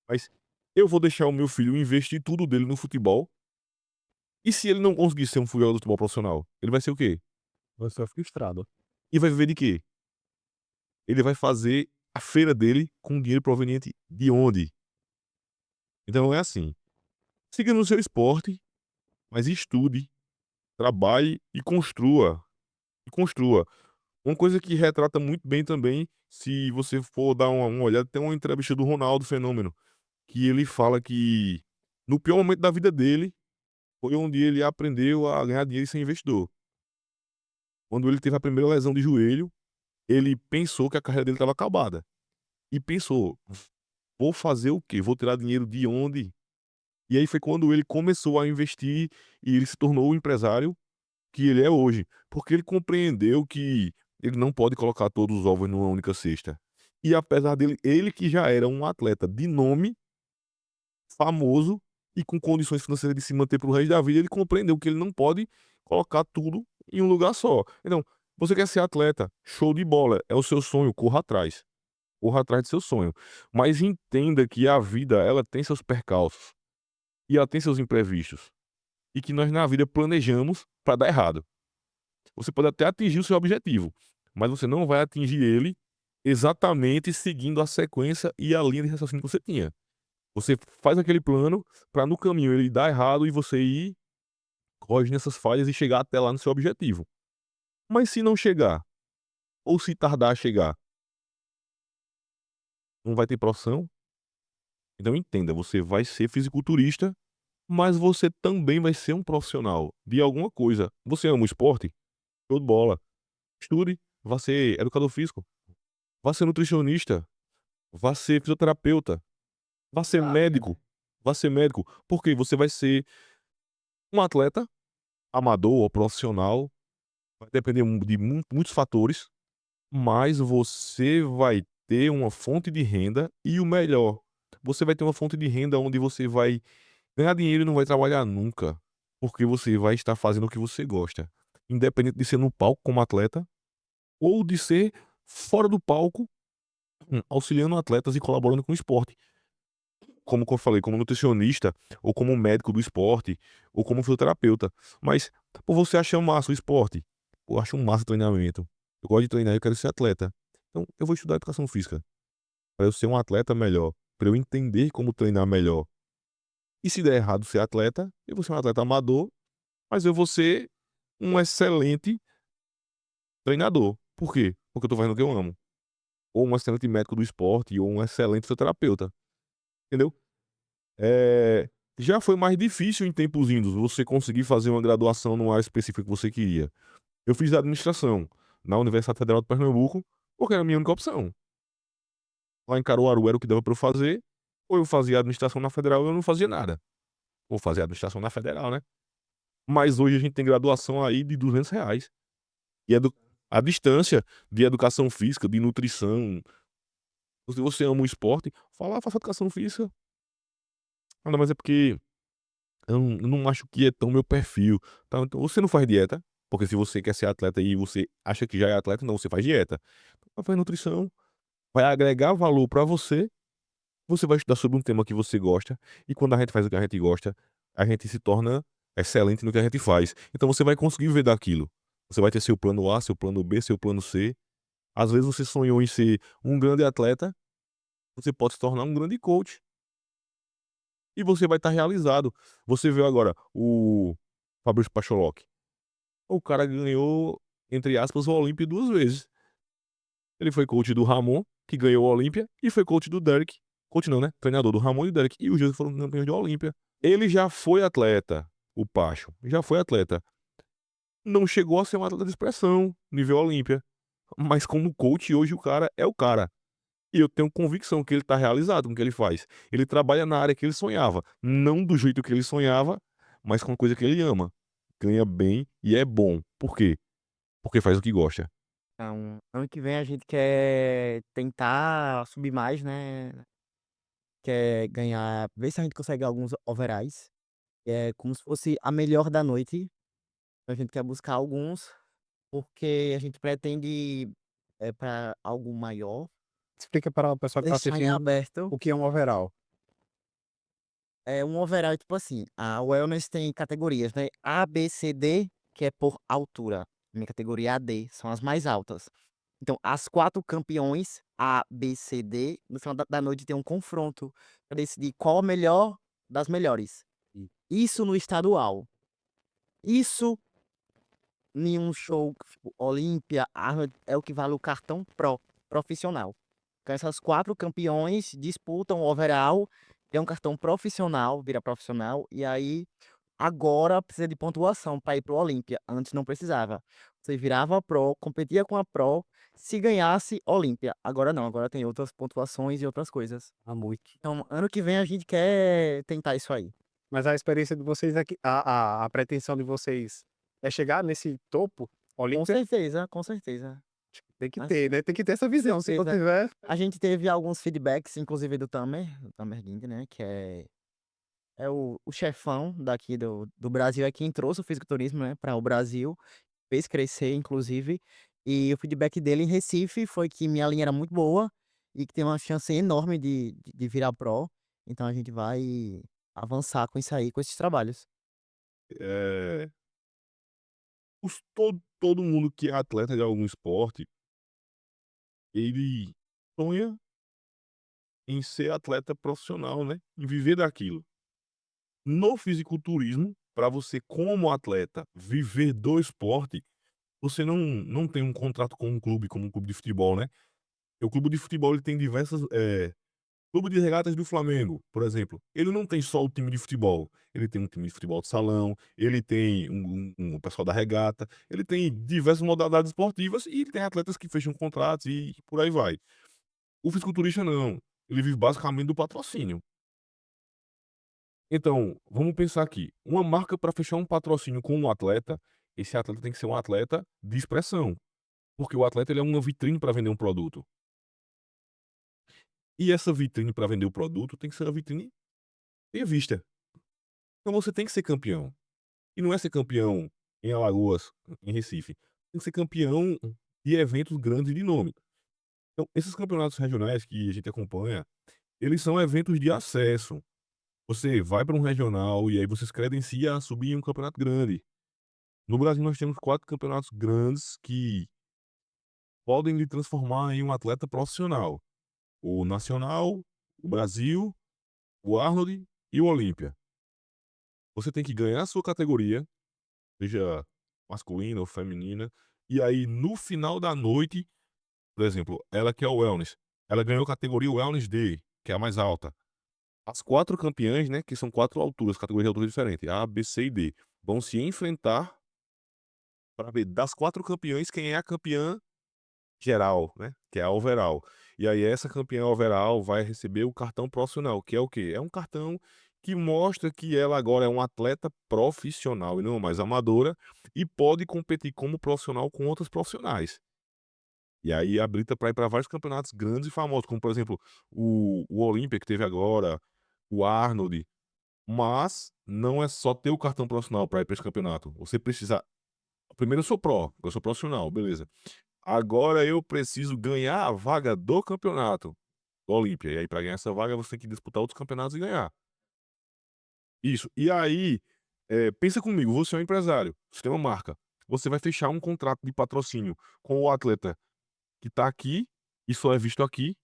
Mas eu vou deixar o meu filho investir tudo dele no futebol. E se ele não conseguir ser um jogador de futebol profissional? Ele vai ser o quê? Vai ser frustrado. E vai viver de quê? Ele vai fazer a feira dele com dinheiro proveniente de onde? Então é assim, siga no seu esporte, mas estude, trabalhe e construa. E construa. Uma coisa que retrata muito bem também, se você for dar uma olhada, tem uma entrevista do Ronaldo Fenômeno, que ele fala que no pior momento da vida dele foi onde ele aprendeu a ganhar dinheiro e ser investidor. Quando ele teve a primeira lesão de joelho, ele pensou que a carreira dele estava acabada. E pensou: "Vou fazer o quê? Vou tirar dinheiro de onde?". E aí foi quando ele começou a investir e ele se tornou o empresário que ele é hoje, porque ele compreendeu que ele não pode colocar todos os ovos numa única cesta. E apesar dele, ele que já era um atleta de nome, famoso e com condições financeiras de se manter para o resto da vida, ele compreendeu que ele não pode colocar tudo em um lugar só. Então, você quer ser atleta, show de bola, é o seu sonho, corra atrás. Corra atrás do seu sonho. Mas entenda que a vida, ela tem seus percalços e ela tem seus imprevistos. E que nós na vida planejamos para dar errado. Você pode até atingir o seu objetivo, mas você não vai atingir ele exatamente seguindo a sequência e a linha de raciocínio que você tinha. Você faz aquele plano para no caminho ele dar errado e você ir corrigindo essas falhas e chegar até lá no seu objetivo. Mas se não chegar, ou se tardar a chegar, não vai ter profissão? Então entenda, você vai ser fisiculturista, mas você também vai ser um profissional de alguma coisa. Você ama o esporte? Show de bola. Estude, vá ser educador físico, vá ser nutricionista, vá ser fisioterapeuta. Vá ser médico, vá ser médico, porque você vai ser um atleta, amador ou profissional, vai depender de muitos fatores, mas você vai ter uma fonte de renda e o melhor, você vai ter uma fonte de renda onde você vai ganhar dinheiro e não vai trabalhar nunca, porque você vai estar fazendo o que você gosta, independente de ser no palco como atleta ou de ser fora do palco, auxiliando atletas e colaborando com o esporte. Como que eu falei, como nutricionista, ou como médico do esporte, ou como fisioterapeuta. Mas, pô, você acha massa o esporte? Eu acho massa o treinamento. Eu gosto de treinar, eu quero ser atleta. Então, eu vou estudar educação física, para eu ser um atleta melhor, para eu entender como treinar melhor. E se der errado ser atleta, eu vou ser um atleta amador, mas eu vou ser um excelente treinador. Por quê? Porque eu tô fazendo o que eu amo. Ou um excelente médico do esporte, ou um excelente fisioterapeuta. Entendeu? Eh, já foi mais difícil em tempos indos você conseguir fazer uma graduação numa área específica que você queria. Eu fiz administração na Universidade Federal de Pernambuco, porque era a minha única opção. Lá em Caruaru era o que dava pra eu fazer, ou eu fazia administração na federal ou eu não fazia nada. Vou fazer administração na federal, né. Mas hoje a gente tem graduação aí de R$ 200. E a distância de educação física, de nutrição, se você ama o esporte, fala: "Ah, faço educação física". "Ah, não, mas é porque eu não acho que é tão meu perfil, tal". Então você não faz dieta, porque se você quer ser atleta e você acha que já é atleta, não, você faz dieta. Vai fazer nutrição, vai agregar valor pra você, você vai estudar sobre um tema que você gosta, e quando a gente faz o que a gente gosta, a gente se torna excelente no que a gente faz. Então você vai conseguir viver daquilo. Você vai ter seu plano A, seu plano B, seu plano C. Às vezes você sonhou em ser um grande atleta, você pode se tornar um grande coach. E você vai estar realizado. Você viu agora o Fabrício Pacholok. O cara ganhou, entre aspas, o Olímpia 2 vezes. Ele foi coach do Ramon, que ganhou o Olímpia, e foi coach do Derek. Coach não, né? Treinador do Ramon e do Derek. E os 2 foram campeões de Olímpia. Ele já foi atleta, o Pacho, já foi atleta. Não chegou a ser um atleta de expressão, nível Olímpia. Mas como coach, hoje o cara é o cara. E eu tenho convicção que ele tá realizado com o que ele faz. Ele trabalha na área que ele sonhava, não do jeito que ele sonhava, mas com coisa que ele ama. Ganha bem e é bom. Por quê? Porque faz o que gosta. Então, ano que vem a gente quer tentar subir mais, né? Quer ganhar, ver se a gente consegue alguns overalls. É como se fosse a melhor da noite. A gente quer buscar alguns, porque a gente pretende para algo maior, Explica para o pessoal que está deixar em assistindo aberto. o que é um overall. É um overall, tipo assim, a wellness tem categorias, né? A, B, C, D, que é por altura. Minha categoria é a D, são as mais altas. Então, as 4 campeões, A, B, C, D, no final da noite tem um confronto para decidir qual a melhor das melhores. Isso no estadual. Isso em um show, tipo, Olímpia, Arnold, é o que vale o cartão profissional. Então, essas 4 campeões disputam o overall, tem um cartão profissional, vira profissional, e aí agora precisa de pontuação para ir pro Olímpia. Antes não precisava. Você virava pro, competia com a pro, se ganhasse Olímpia. Agora não, agora tem outras pontuações e outras coisas. Ah, muito. Então, ano que vem a gente quer tentar isso aí. Mas a experiência de vocês aqui, a pretensão de vocês é chegar nesse topo Com olímpico? certeza, com certeza. Tem que Assim, ter, né? Tem que ter essa visão. Se não certeza. tiver, A gente teve alguns feedbacks, inclusive do Tamer Guinde, né? Que é o chefão daqui do Brasil, é quem trouxe o fisiculturismo, né, para o Brasil, fez crescer, inclusive. E o feedback dele em Recife foi que minha linha era muito boa e que tem uma chance enorme de virar pro. Então a gente vai avançar com isso aí, com esses trabalhos. Eh, todo mundo que é atleta de algum esporte, ele sonha em ser atleta profissional, né, em viver daquilo. No fisiculturismo, para você como atleta viver do esporte, você não tem um contrato com um clube, como um clube de futebol, né. O clube de futebol ele tem diversas, clube de regatas do Flamengo, por exemplo, ele não tem só o time de futebol, ele tem um time de futebol de salão, ele tem um pessoal da regata, ele tem diversas modalidades esportivas e ele tem atletas que fecham contratos e por aí vai. O fisiculturista não, ele vive basicamente do patrocínio. Então, vamos pensar aqui, uma marca para fechar um patrocínio com um atleta, esse atleta tem que ser um atleta de expressão, porque o atleta ele é uma vitrine para vender um produto. E essa vitrine para vender o produto tem que ser uma vitrine bem vista. Então você tem que ser campeão. E não é ser campeão em Alagoas, em Recife. Tem que ser campeão de eventos grandes de nome. Então, esses campeonatos regionais que a gente acompanha, eles são eventos de acesso. Você vai para um regional e aí você se credencia a subir em um campeonato grande. No Brasil, nós temos 4 campeonatos grandes que podem lhe transformar em um atleta profissional: o Nacional, o Brasil, o Arnold e o Olímpia. Você tem que ganhar a sua categoria, seja masculina ou feminina, e aí no final da noite, por exemplo, ela que é o Wellness, ela ganhou a categoria Wellness D, que é a mais alta. As 4 campeãs, né, que são 4 alturas, categorias de altura diferentes, A, B, C e D, vão se enfrentar para ver das 4 campeãs quem é a campeã geral, né, que é a overall. E aí essa campeã overall vai receber o cartão profissional, que é o quê? É um cartão que mostra que ela agora é uma atleta profissional e não mais amadora, e pode competir como profissional com outros profissionais. E aí habilita para ir para vários campeonatos grandes e famosos, como por exemplo, o Olímpia que teve agora, o Arnold, mas não é só ter o cartão profissional para ir para esse campeonato. Você precisa primeiro eu sou profissional, beleza. Agora eu preciso ganhar a vaga do campeonato, do Olímpia. E aí para ganhar essa vaga você tem que disputar outros campeonatos e ganhar. Isso. E aí, pensa comigo, você é um empresário, você tem uma marca, você vai fechar um contrato de patrocínio com o atleta que tá aqui e só é visto aqui,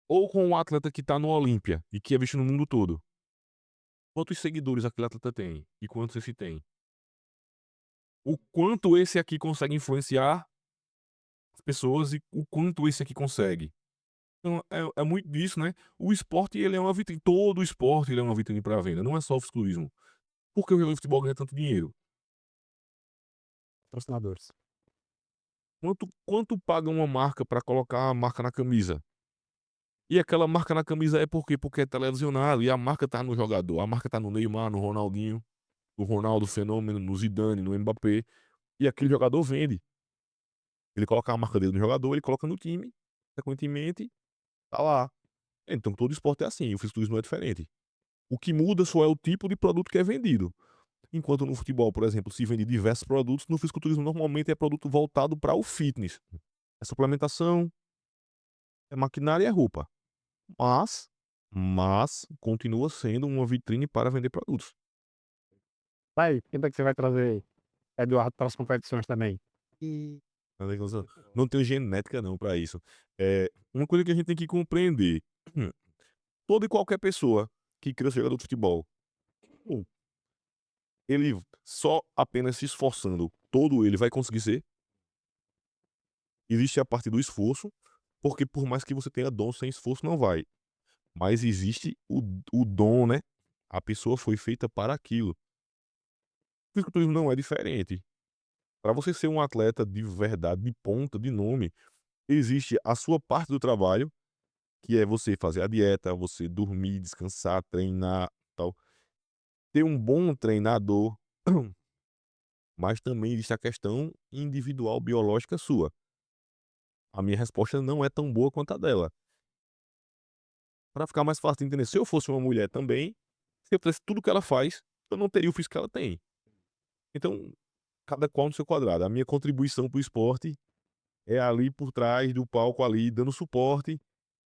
ou com o atleta que tá no Olímpia e que é visto no mundo todo. Quantos seguidores aquele atleta tem e quantos esse tem? O quanto esse aqui consegue influenciar as pessoas e o quanto esse aqui consegue. Então, é muito disso, né. O esporte ele é uma vitrine, todo esporte ele é uma vitrine para venda, não é só o fisiculturismo. Por que o jogador de futebol ganha tanto dinheiro? Patrocinadores. Quanto paga uma marca para colocar a marca na camisa? E aquela marca na camisa é por quê? Porque é televisionado e a marca tá no jogador, a marca tá no Neymar, no Ronaldinho, no Ronaldo Fenômeno, no Zidane, no Mbappé, e aquele jogador vende. Ele coloca a marca dele no jogador, ele coloca no time, consequentemente, tá lá. Então todo esporte é assim, o fisiculturismo não é diferente. O que muda só é o tipo de produto que é vendido. Enquanto no futebol, por exemplo, se vende diversos produtos, no fisiculturismo normalmente é produto voltado para o fitness. É suplementação, é maquinária e é roupa. Mas, mas continua sendo uma vitrine para vender produtos. Tá aí, quem é que você vai trazer Eduardo para as competições também? E Não tenho genética não para isso. Uma coisa que a gente tem que compreender, toda e qualquer pessoa que queira ser jogador de futebol, hum, ele só apenas se esforçando, todo ele vai conseguir ser. Existe a parte do esforço, porque por mais que você tenha dom, sem esforço não vai. Mas existe o dom, né, a pessoa foi feita para aquilo. O fisiculturismo não é diferente. Para você ser um atleta de verdade, de ponta, de nome, existe a sua parte do trabalho, que é você fazer a dieta, você dormir, descansar, treinar, tal. Ter um bom treinador, mas também existe a questão individual biológica sua. A minha resposta não é tão boa quanto a dela. Para ficar mais fácil de entender, se eu fosse uma mulher também, se eu fizesse tudo o que ela faz, eu não teria o físico que ela tem. Então, cada qual no seu quadrado. A minha contribuição para o esporte é ali por trás do palco ali, dando suporte,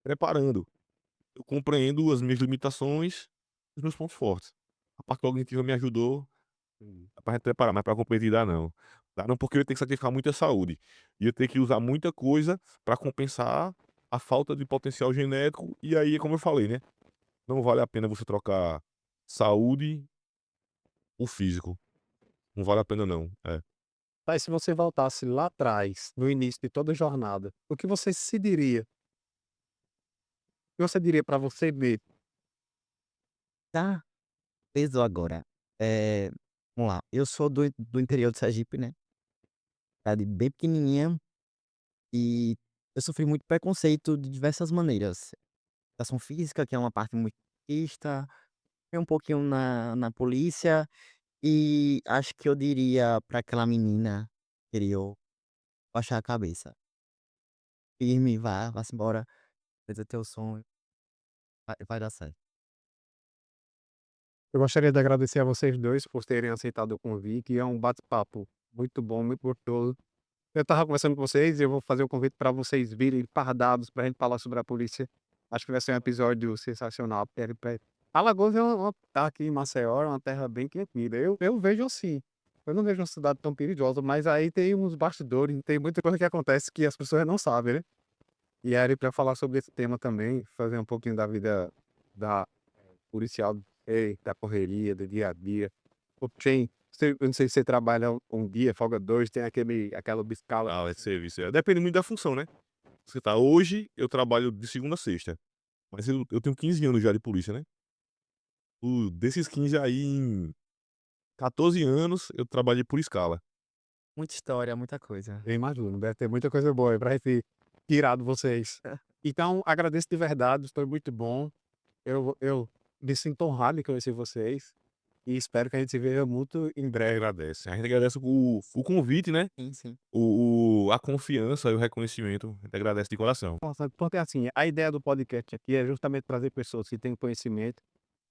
preparando. Eu compreendo as minhas limitações, os meus pontos fortes. A parte cognitiva me ajudou, dá pra gente preparar, mas pra competir dá não. Dá não, porque eu ia ter que sacrificar muita saúde. Ia ter que usar muita coisa pra compensar a falta de potencial genético, e aí, como eu falei, né, não vale a pena você trocar saúde por físico. Não vale a pena não. É. Tá, e se você voltasse lá atrás, no início de toda a jornada, o que você se diria? O que você diria para você mesmo? tá preso agora. Eh, Vamos lá, eu sou do interior de Sergipe, né, cidade bem pequenininha, e eu sofri muito preconceito de diversas maneiras. Educação física, que é uma parte muito anarquista, foi um pouquinho na polícia, e acho que eu diria pra aquela menina anterior baixar a cabeça. Firme, vá-se embora, fez o teu sonho, vai dar certo. Eu gostaria de agradecer a vocês 2 por terem aceitado o convite, e é um bate-papo muito bom, muito gostoso. Eu estava conversando com vocês e eu vou fazer o convite para vocês virem fardados pra gente falar sobre a polícia. Acho que vai ser um episódio sensacional. Alagoas é tá aqui em Maceió, é uma terra bem querida. Eu vejo assim. Eu não vejo uma cidade tão perigosa, mas aí tem uns bastidores, tem muita coisa que acontece que as pessoas não sabem, né? E aí, para falar sobre esse tema também, fazer um pouquinho da vida da policial, da correria, do dia a dia. Tem, eu não sei se você trabalha um dia, folga 2, tem aquela escala. Ah, é serviço. Depende muito da função, né? Você tá, hoje eu trabalho de segunda a sexta, mas eu tenho 15 anos já de polícia, né? Desses 15 aí, em 14 anos, eu trabalhei por escala. Muita história, muita coisa. Eu imagino, deve ter muita coisa boa aí pra gente tirar de vocês. Então, agradeço de verdade, foi muito bom. Eu me sinto honrado em conhecer vocês e espero que a gente se veja muito em breve. Agradece. A gente agradece o convite, né? Sim, sim. A confiança e o reconhecimento. A gente agradece de coração. Nossa, porque assim, a ideia do podcast aqui é justamente trazer pessoas que têm conhecimento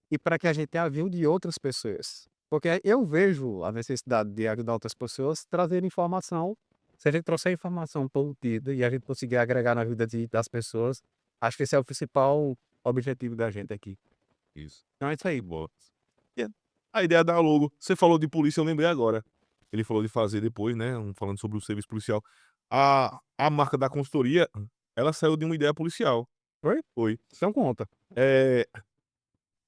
e para que a gente tenha a view de outras pessoas. Porque eu vejo a necessidade de ajudar outras pessoas trazer informação. Se a gente trouxer informação produtiva e a gente conseguir agregar na vida das pessoas, acho que esse é o principal objetivo da gente aqui. Isso. Então é isso aí. Boa. E a ideia da logo. Você falou de polícia, eu lembrei agora. Ele falou de fazer depois, né? Falando sobre o serviço policial. A marca da consultoria, ela saiu de uma ideia policial. Oi? Foi. Então conta. É,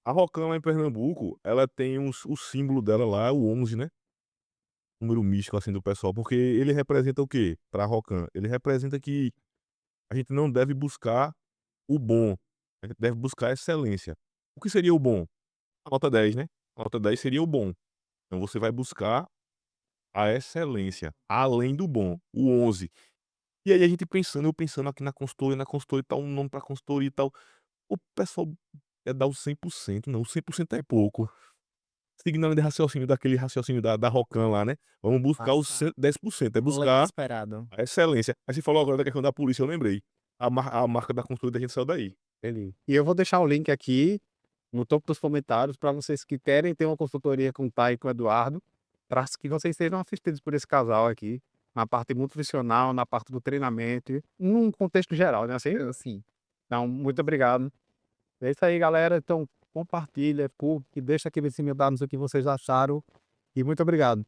a Rocan lá em Pernambuco, ela tem o símbolo dela lá, o 11, né? Número místico assim do pessoal, porque ele representa o quê? Pra Rocan, ele representa que a gente não deve buscar o bom, a gente deve buscar a excelência. O que seria o bom? A nota 10, né? A nota 10 seria o bom. Então você vai buscar a excelência, além do bom, o 11. E aí a gente pensando, eu pensando aqui na consultoria tá um nome pra consultoria e tal. O pessoal quer dar o 100%, não, o 100% é pouco. Seguindo a linha de raciocínio, daquele raciocínio da Rocan lá, né? Vamos buscar os Passa 10%, é além do buscar esperado. a excelência. Aí você falou agora da questão da polícia, eu lembrei. A marca da consultoria da gente saiu daí. Entendi. E eu vou deixar o link aqui no topo dos comentários para vocês que querem ter uma consultoria com o Thay e com o Eduardo, para que vocês sejam assistidos por esse casal aqui, na parte nutricional, na parte do treinamento, num contexto geral, né? Assim? Sim. Então, muito obrigado. É isso aí, galera. Então, compartilha, curte, deixa aqui em cima dados o que vocês acharam. E muito obrigado.